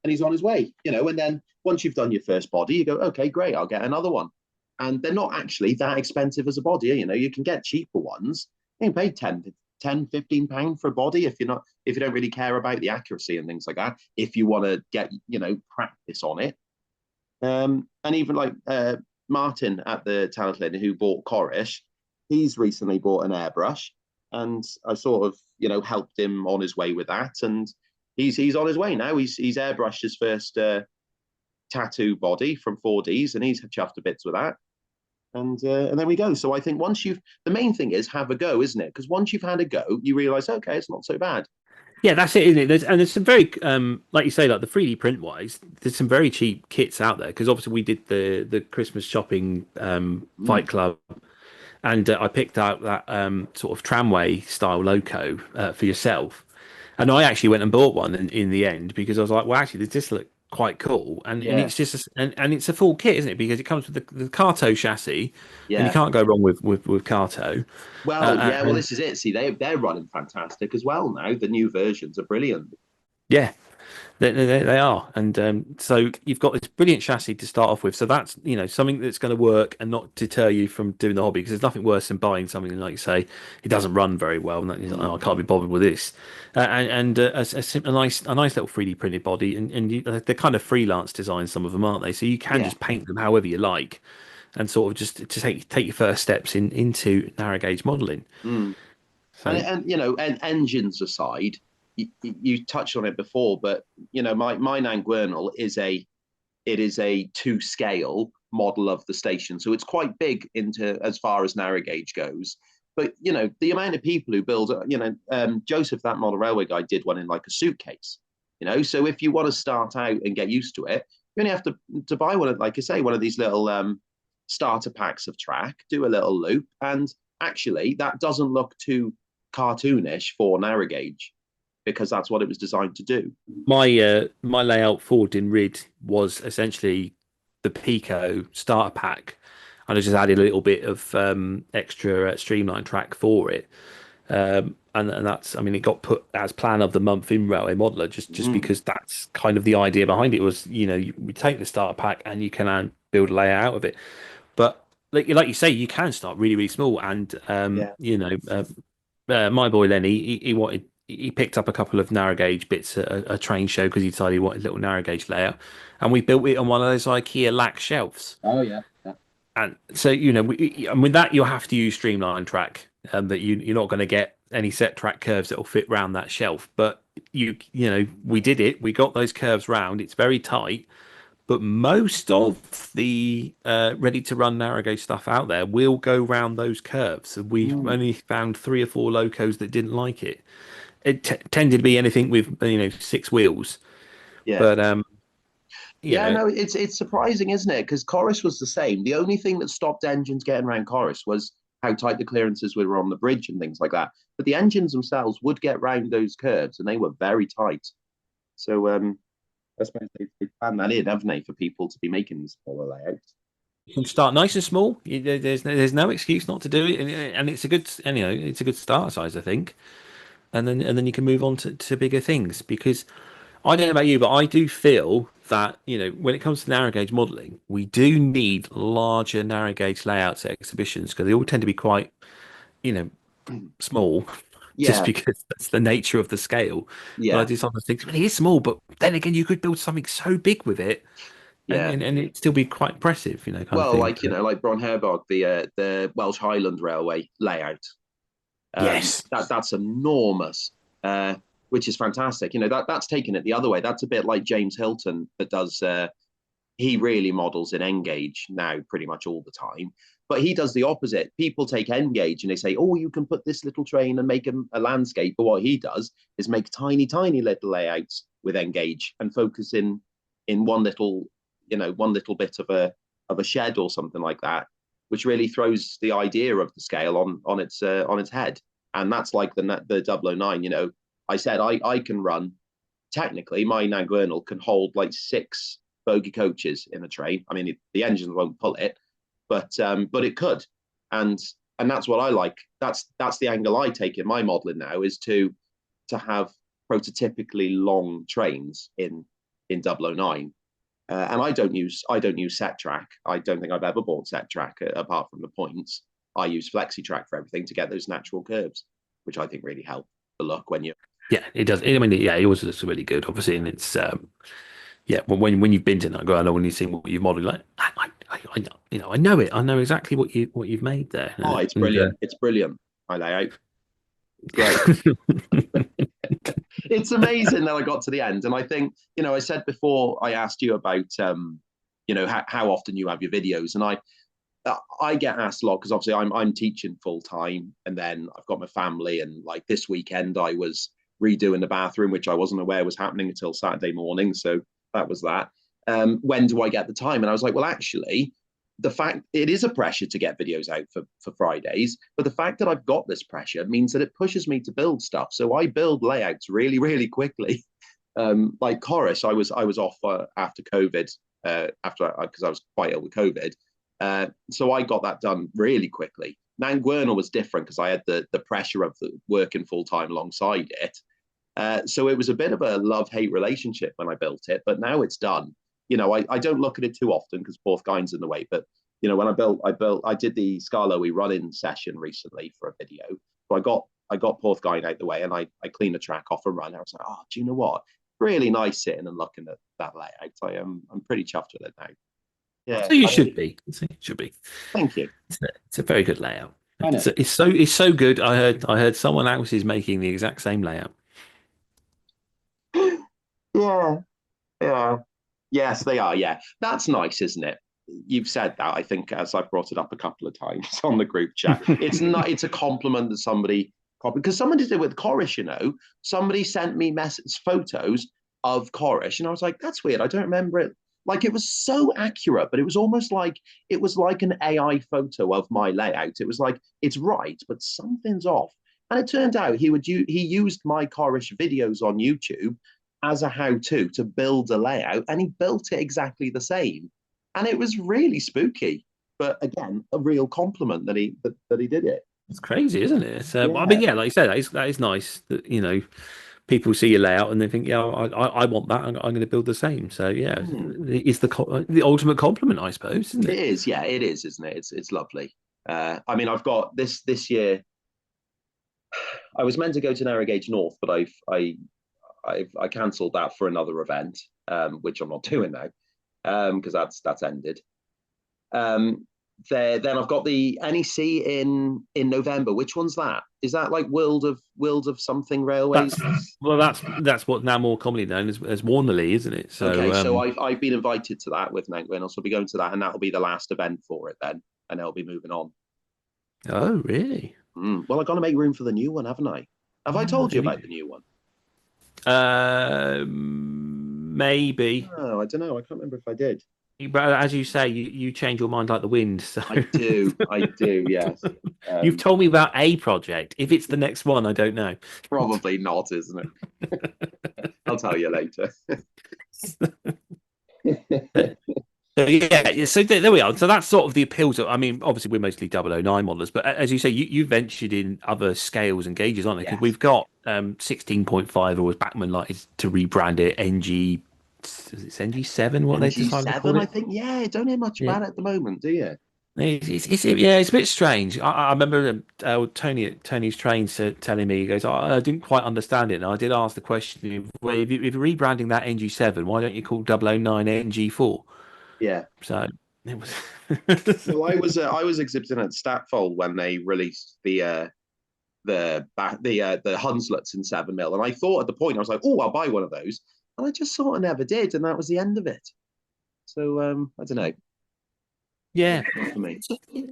he's on his way, And then once you've done your first body, you go, okay, great, I'll get another one. And they're not actually that expensive as a body. You can get cheaper ones. You can pay 10, 15 pound for a body if you don't really care about the accuracy and things like that. If you want to get practice on it, and even like Martin at the Talent who bought Corish, he's recently bought an airbrush, and I sort of helped him on his way with that, and he's on his way now. He's airbrushed his first tattoo body from 4Ds, and he's chuffed to bits with that. And there we go. So I think the main thing is have a go, isn't it? Because once you've had a go, you realise, okay, it's not so bad. Yeah, that's it, isn't it? There's some very, like you say, like the 3D print wise, there's some very cheap kits out there. Because obviously we did the Christmas shopping Fight Club, and I picked out that sort of tramway style loco for yourself. And I actually went and bought one in the end because I was like, well, actually, does this look quite cool? And it's just and it's a full kit, isn't it? Because it comes with the Carto chassis, and you can't go wrong with Carto. Well, well, this is it. See, they're running fantastic as well now. The new versions are brilliant. Yeah, they are, and so you've got this brilliant chassis to start off with. So that's something that's going to work and not deter you from doing the hobby. Because there's nothing worse than buying something like you say it doesn't run very well, and you're like, oh, I can't be bothered with this. A nice little 3D printed body, and they're kind of freelance designs. Some of them, aren't they? So you can just paint them however you like, and sort of just to take your first steps into narrow gauge modelling. So, and engines aside. You touched on it before, but my Nanguernal is a 2-scale model of the station, so it's quite big into as far as narrow gauge goes. But the amount of people who build, Joseph, that model railway guy, did one in like a suitcase. So if you want to start out and get used to it, you only have to buy one of, like I say, one of these little starter packs of track, do a little loop, and actually that doesn't look too cartoonish for narrow gauge, because that's what it was designed to do. My layout for Dinrid was essentially the Pico starter pack, and I just added a little bit of extra streamline track for it. And that's, I mean, it got put as plan of the month in Railway Modeler just because that's kind of the idea behind it was, we take the starter pack and you can build a layout out of it. But like you say, you can start really, really small. And, my boy Lenny, he picked up a couple of narrow gauge bits at a train show because he decided he wanted a little narrow gauge layout, and we built it on one of those IKEA lack shelves. Oh yeah. And so with that you'll have to use streamline track, that you're not going to get any set track curves that will fit round that shelf. But we did it. We got those curves round. It's very tight, but most of the ready to run narrow gauge stuff out there will go round those curves. And we only found 3 or 4 locos that didn't like it. It tended to be anything with 6 wheels. But no, it's surprising, isn't it? Because Corus was the same. The only thing that stopped engines getting around Corus was how tight the clearances were on the bridge and things like that. But the engines themselves would get round those curves, and they were very tight. So I suppose they've planned that in, haven't they, for people to be making these smaller layouts. You can start nice and small. There's no excuse not to do it, and it's a good start size, I think. And then you can move on to bigger things, because I don't know about you, but I do feel that when it comes to narrow gauge modelling, we do need larger narrow gauge layouts at exhibitions, because they all tend to be quite small, just because that's the nature of the scale. But I do sometimes think, well, it is small, but then again, you could build something so big with it Yeah. and it'd still be quite impressive, kind of Well, thing. like like Bron Herborg, the Welsh Highland Railway layout. Yes. That's enormous, which is fantastic. That's taken it the other way. That's a bit like James Hilton that does. He really models in N-gauge now pretty much all the time. But he does the opposite. People take N-gauge and they say, oh, you can put this little train and make a landscape. But what he does is make tiny, tiny little layouts with N-gauge and focus in one little, one little bit of a shed or something like that, which really throws the idea of the scale on its head. And that's like the 009. I said I can run. Technically, my Nangwernal can hold like 6 bogie coaches in a train. I mean, the engines won't pull it, but it could, and that's what I like. That's the angle I take in my modelling now, is to have prototypically long trains in 009. And I don't use set track. I don't think I've ever bought set track apart from the points. I use flexi track for everything to get those natural curves, which I think really help the look when you. Yeah, it does. I mean, yeah, it always looks really good, obviously, and it's yeah. When you've been to Nangwernal, when you've seen what you've modelled, like I know it. I know exactly what you've made there. Oh, it's brilliant! It's brilliant. I lay out. Great. It's amazing that I got to the end, and I think I said before, I asked you about how often you have your videos, and I get asked a lot because obviously I'm teaching full time, and then I've got my family, and like this weekend I was redoing the bathroom, which I wasn't aware was happening until Saturday morning, so that was that. When do I get the time? And I was like, well, actually, the fact it is a pressure to get videos out for Fridays, but the fact that I've got this pressure means that it pushes me to build stuff. So I build layouts really, really quickly. Like Corus, I was off after COVID, because I was quite ill with COVID. So I got that done really quickly. Nangwernal was different because I had the pressure of the working full time alongside it. So it was a bit of a love-hate relationship when I built it, but now it's done. I don't look at it too often because Porthgyn's in the way. But when I did the Skarloey run-in session recently for a video. So I got Porthgyn out the way, and I cleaned the track off and run. I was like, oh, do you know what? Really nice sitting and looking at that layout. I'm pretty chuffed with it now. Yeah, so you should be. Should be. Thank you. It's a very good layout. I know. It's so good. I heard someone else is making the exact same layout. Yeah. Yes, they are. Yeah, that's nice, isn't it? You've said that, I think, as I've brought it up a couple of times on the group chat. It's not. It's a compliment that somebody, because someone did it with Corus. Somebody sent me photos of Corus, and I was like, that's weird. I don't remember it. Like, it was so accurate, but it was almost like an AI photo of my layout. It was like, it's right, but something's off. And it turned out he used my Corus videos on YouTube as a how-to to build a layout, and he built it exactly the same. And it was really spooky, but again, a real compliment that he did it. It's crazy, isn't it? Yeah. I mean, yeah, like you said, that is nice that people see your layout and they think, yeah, I want that. I'm going to build the same. So yeah, it's the ultimate compliment, I suppose, isn't it? It is, yeah, it is, isn't it? It's lovely. I mean, I've got this year. I was meant to go to Narrow Gauge North, but I cancelled that for another event, which I'm not doing now, because that's ended. Then I've got the NEC in November. Which one's that? Is that like World of something Railways? That's what's now more commonly known as Warnerley, isn't it? So okay, so I've been invited to that with Nangwernal, so I'll be going to that, and that'll be the last event for it then, and I'll be moving on. Oh, really? Well, I've got to make room for the new one, haven't I? Have I told you about the new one? Maybe. Oh, I don't know. I can't remember if I did. But as you say, you change your mind like the wind. So I do. Yes. You've told me about a project. If it's the next one, I don't know. Probably not, isn't it? I'll tell you later. So yeah, so there we are. So that's sort of the appeal to. I mean, obviously we're mostly 009 modelers, but as you say, you ventured in other scales and gauges, aren't they? Because we've got 16.5, or was Bachmann like to rebrand it NG. It's NG7. What they decided to call it? I think. Yeah, I don't hear much about it at the moment, do you? It's a bit strange. I remember Tony's trains telling me, he goes, I didn't quite understand it, and I did ask the question, well, if you're rebranding that NG7, why don't you call 009 NG4? Yeah. So it was. Well, I was exhibiting at Statfold when they released the Hunslets in 7mm, and I thought at the point I was like, oh, I'll buy one of those, and I just sort of never did, and that was the end of it. So I don't know. Yeah, Not for me.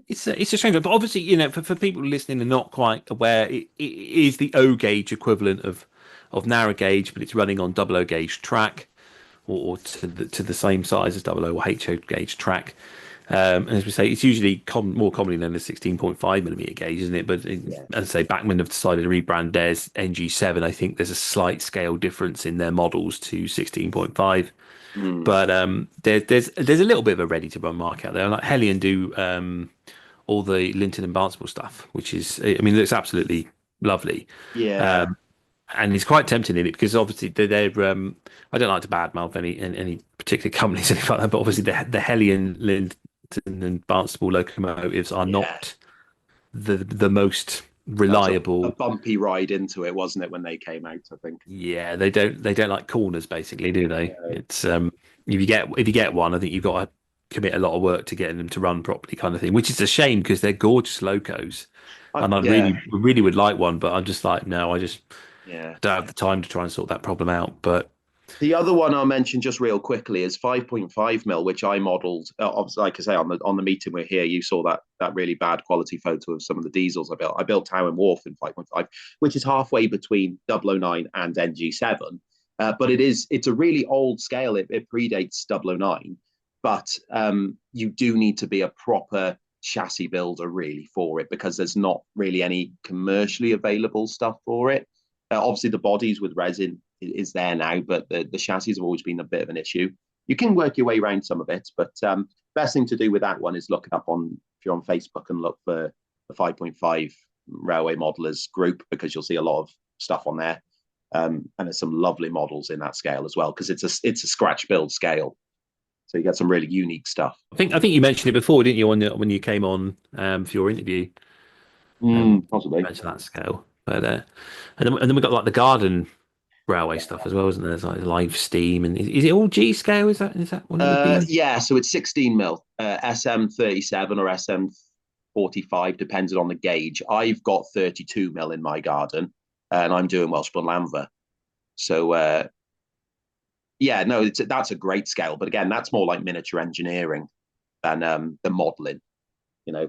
it's a strange one, but obviously, you know, for people listening and not quite aware, it is the O gauge equivalent of narrow gauge, but it's running on double O gauge track, or to the same size as double O or HO gauge track. And as we say, it's usually more commonly known as 16.5mm gauge, isn't it? But as I say, Bachmann have decided to rebrand theirs NG7. I think there's a slight scale difference in their models to 16.5. But there's a little bit of a ready to run market out there. Like Helion do all the Linton and Barnstable stuff, which is, I mean, it looks absolutely lovely. Yeah. And it's quite tempting in it because obviously they're I don't like to badmouth any particular companies or anything like that, but obviously the Helion, Linton and Barnstable locomotives are not the most reliable. A bumpy ride into it, wasn't it, when they came out? I think. Yeah, they don't like corners, basically, do they? Yeah. It's if you get one, I think you've got to commit a lot of work to getting them to run properly, kind of thing. Which is a shame because they're gorgeous locos, and I really would like one, but I'm just like, no, I just don't have the time to try and sort that problem out. But the other one I'll mention just real quickly is 5.5mm, which I modelled. Like I say, on the meeting we're here, you saw that really bad quality photo of some of the diesels I built. I built Tower and Wharf in 5.5, which is halfway between 009 and NG7. But it's a really old scale. It predates 009, but you do need to be a proper chassis builder really for it, because there's not really any commercially available stuff for it. Obviously, the bodies with resin is there now, but the chassis have always been a bit of an issue. You can work your way around some of it, but best thing to do with that one is look it up if you're on Facebook and look for the 5.5 Railway Modelers group, because you'll see a lot of stuff on there. And there's some lovely models in that scale as well, because it's a scratch build scale. So you get some really unique stuff. I think you mentioned it before, didn't you, when you came on for your interview? Possibly. Mentioned that scale. But and then we got like the garden railway stuff as well, isn't there? There's like live steam, and is it all G scale? Is that what it would be? Yeah, so it's 16mm, SM37 or SM45, depending on the gauge. I've got 32mm in my garden, and I'm doing Welshbourne Lanver. So that's a great scale. But again, that's more like miniature engineering than the modelling. You know,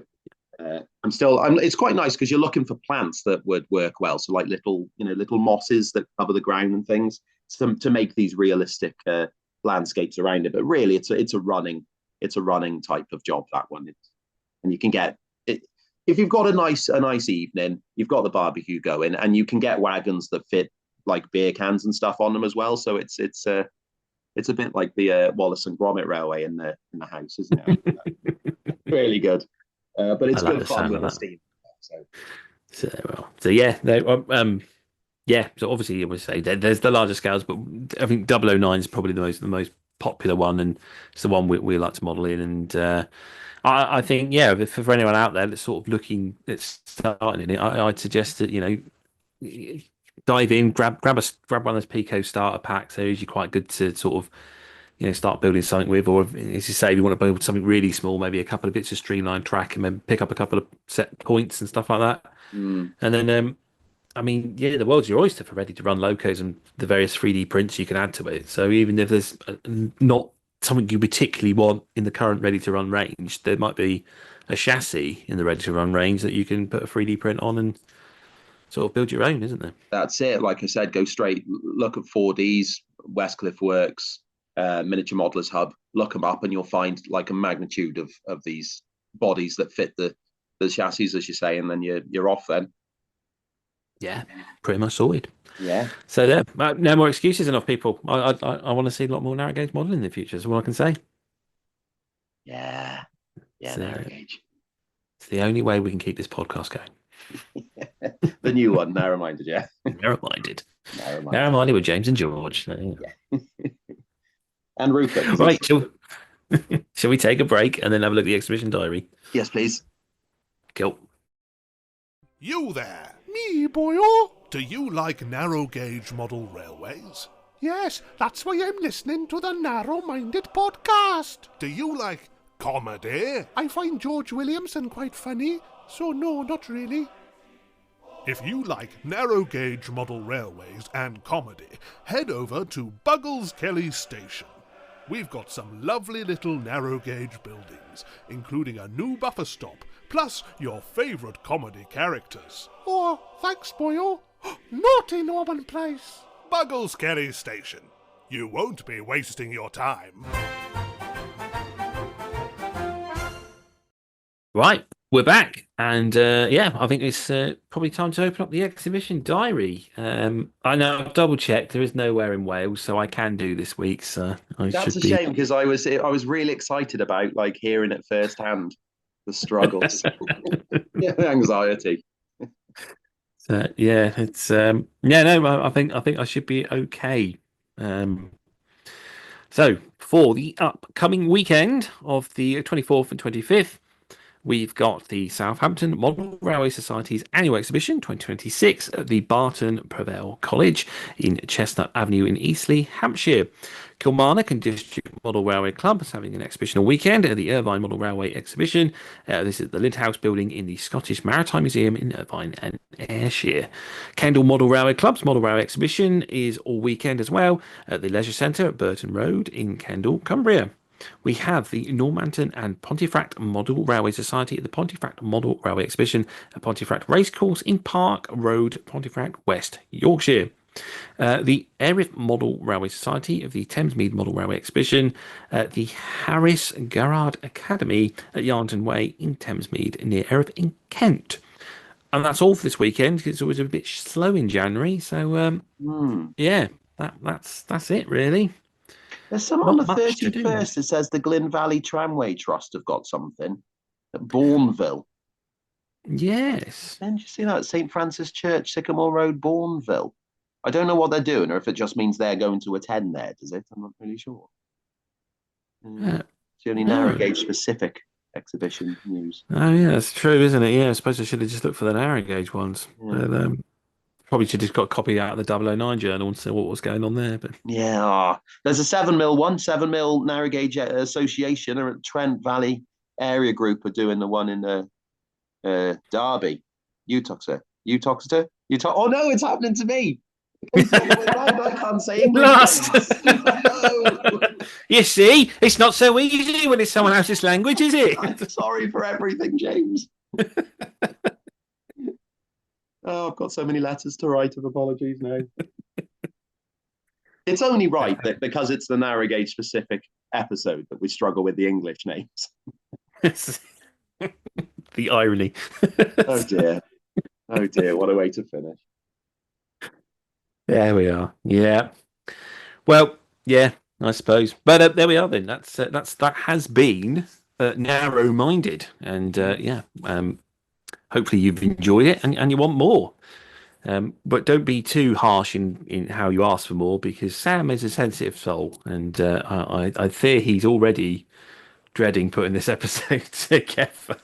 it's quite nice because you're looking for plants that would work well. So like little mosses that cover the ground and things to make these realistic landscapes around it. But really, it's a running type of job, that one. And you can get it if you've got a nice evening. You've got the barbecue going, and you can get wagons that fit like beer cans and stuff on them as well. So it's a bit like the Wallace and Gromit Railway in the house, isn't it? Really good. But it's good fun with the steam. So yeah, so obviously I would say there's the larger scales, but I think 009 is probably the most popular one, and it's the one we like to model in. And I think for anyone out there that's sort of looking at starting in it, I'd suggest that dive in, grab one of those Pico starter packs. They're usually quite good to sort of start building something with, or as you say, if you want to build something really small, maybe a couple of bits of streamlined track, and then pick up a couple of set points and stuff like that. And then, I mean, the world's your oyster for ready to run locos and the various 3D prints you can add to it. So even if there's not something you particularly want in the current ready to run range, there might be a chassis in the ready to run range that you can put a 3D print on and sort of build your own, isn't there? That's it. Like I said, go straight, look at 4Ds, Westcliff Works, Miniature Modelers Hub, look them up, and you'll find like a magnitude of these bodies that fit the chassis, as you say, and then you're off then. Yeah, pretty much sorted. Yeah. So there, no more excuses enough, people. I want to see a lot more narrow gauge modelling in the future. That's all I can say. Yeah, so, narrow gauge. It's the only way we can keep this podcast going. The new one, Narrow-Minded, yeah. Narrow-Minded with James and George. Yeah. And Rupert. Right, shall we take a break and then have a look at the exhibition diary? Yes, please. Cool. You there, me boyo. Do you like narrow gauge model railways? Yes, that's why I'm listening to the Narrow Minded podcast. Do you like comedy? I find George Williamson quite funny, so no, not really. If you like narrow gauge model railways and comedy, head over to Buggles Kelly Station. We've got some lovely little narrow gauge buildings, including a new buffer stop, plus your favourite comedy characters. Oh, thanks, boyo. Naughty Norman Place. Buggles Kelly Station. You won't be wasting your time. Right, we're back, and I think it's probably time to open up the exhibition diary. I know I've double checked; there is nowhere in Wales, so I can do this week. So That's a shame, because I was really excited about hearing it firsthand, the struggles, the anxiety. It's I think I should be okay. So for the upcoming weekend of the 24th and 25th, we've got the Southampton Model Railway Society's annual exhibition 2026 at the Barton Prevail College in Chestnut Avenue in Eastleigh, Hampshire. Kilmarnock and District Model Railway Club is having an exhibitional weekend at the Irvine Model Railway Exhibition. This is the Lindhouse building in the Scottish Maritime Museum in Irvine and Ayrshire. Kendal Model Railway Club's Model Railway Exhibition is all weekend as well at the Leisure Centre at Burton Road in Kendal, Cumbria. We have the Normanton and Pontefract Model Railway Society at the Pontefract Model Railway Exhibition at Pontefract Racecourse in Park Road, Pontefract, West Yorkshire. The Erith Model Railway Society of the Thamesmead Model Railway Exhibition at the Harris Garrard Academy at Yarnton Way in Thamesmead near Erith in Kent. And that's all for this weekend, because it was a bit slow in January. So, that's it, really. There's some on the 31st. It says the Glyn Valley Tramway Trust have got something at Bourneville. Yes. Then you see that St. Francis Church, Sycamore Road, Bourneville. I don't know what they're doing, or if it just means they're going to attend there, does it? I'm not really sure. It's the only narrow gauge specific exhibition news. Oh, yeah, that's true, isn't it? Yeah, I suppose I should have just looked for the narrow gauge ones. Yeah. But, probably should have just got a copy out of the 009 journal and see what was going on there. But yeah, there's a 7mm one, 7mm narrow gauge association, or Trent Valley area group are doing the one in Derby. Uttoxeter. Oh no, it's happening to me. I can't say English. Lost. No. You see, it's not so easy when it's someone else's language, is it? I'm sorry for everything, James. Oh, I've got so many letters to write of apologies now. It's only right that because it's the narrow gauge specific episode that we struggle with the English names. The irony. Oh dear. Oh dear, what a way to finish. There we are. Yeah. Well, yeah, I suppose. But there we are then. That has been narrow-minded, and hopefully you've enjoyed it and you want more. But don't be too harsh in how you ask for more, because Sam is a sensitive soul, and I fear he's already dreading putting this episode together.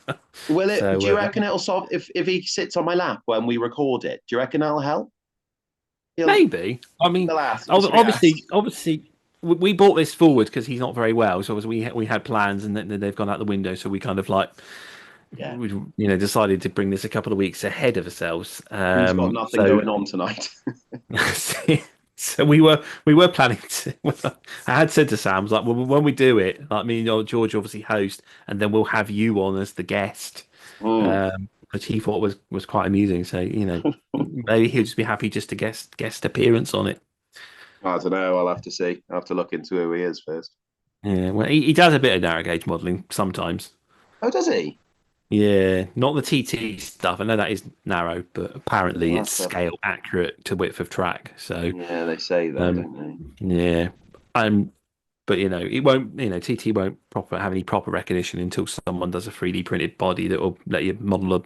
Will it? Do you reckon it'll solve if he sits on my lap when we record it? Do you reckon that'll help? Maybe. I mean, obviously, we brought this forward because he's not very well. So we had plans, and then they've gone out the window. So we kind of we decided to bring this a couple of weeks ahead of ourselves. He's got nothing going on tonight. So we were planning to. I had said to Sam, like, well, when we do it, like, me and George obviously host, and then we'll have you on as the guest, which he thought was quite amusing. So maybe he'll just be happy just to guest appearance on it. I don't know. I'll have to see. I'll have to look into who he is first. Yeah, well, he does a bit of narrow gauge modelling sometimes. Oh, does he? Yeah, not the TT stuff. I know that is narrow, but apparently it's scale accurate to width of track. So yeah, they say that, don't they? Yeah, but it won't. TT won't have any proper recognition until someone does a 3D printed body that will let you model a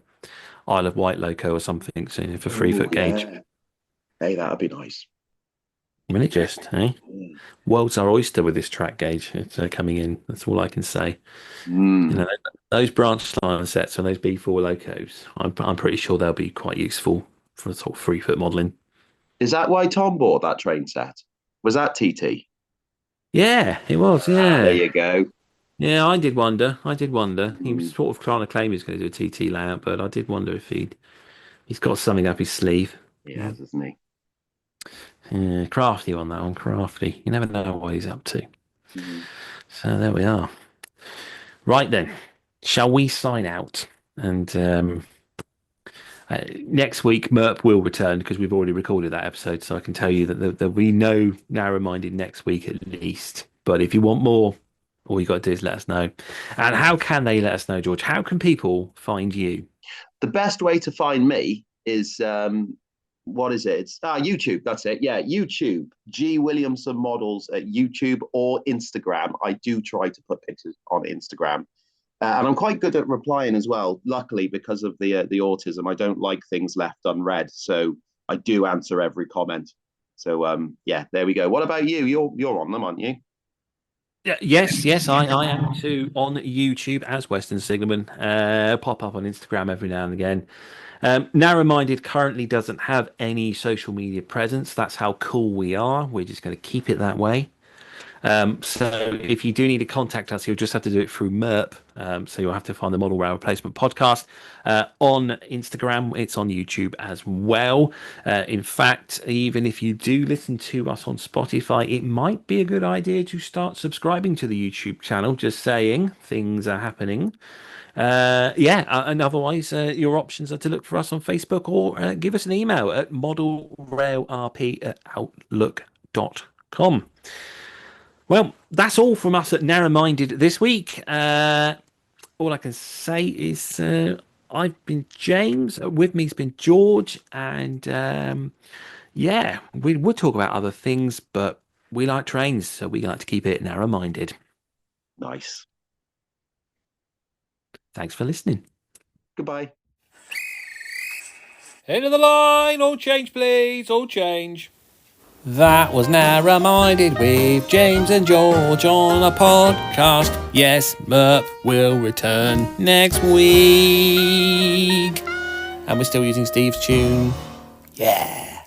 Isle of Wight loco or something. So for 3-foot gauge. Hey, that'd be nice. Really, just world's our oyster with this track gauge. It's coming in. That's all I can say. Those branch line sets on those B4 locos, I'm pretty sure they'll be quite useful for sort of 3-foot modelling. Is that why Tom bought that train set? Was that TT? Yeah, it was. There Yeah, you go. yeah. I did wonder. He was sort of trying to claim he was going to do a TT layout, but I did wonder if he's got something up his sleeve. He has, isn't he? Yeah, crafty on that one. Crafty. You never know what he's up to. So there we are. Right then, shall we sign out? And next week, Merp will return because we've already recorded that episode. So I can tell you that there'll be no narrow-minded next week at least. But if you want more, all you got to do is let us know. And how can they let us know, George? How can people find you? The best way to find me is what is it? It's YouTube. That's it. Yeah, YouTube. G Williamson Models at YouTube or Instagram. I do try to put pictures on Instagram. And I'm quite good at replying as well. Luckily, because of the autism, I don't like things left unread. So I do answer every comment. So yeah, there we go. What about you? You're on them, aren't you? Yes, I am too on YouTube as Western Signalman. Pop up on Instagram every now and again. Narrow-minded currently doesn't have any social media presence. That's how cool we are. We're just going to keep it that way. So if you do need to contact us, you'll just have to do it through MERP. So you'll have to find the Model Rail Replacement Podcast on Instagram. It's on YouTube as well. In fact, even if you do listen to us on Spotify, it might be a good idea to start subscribing to the YouTube channel. Just saying, things are happening. And otherwise, your options are to look for us on Facebook or give us an email at modelrailrp@outlook.com. Well, that's all from us at Narrow Minded this week. All I can say is I've been James. With me has been George. And we would talk about other things, but we like trains, so we like to keep it narrow minded. Nice. Thanks for listening. Goodbye. End of the line. All change, please. All change. That was Narrow Minded with James and George on a podcast. Yes, Merp will return next week. And we're still using Steve's tune. Yeah.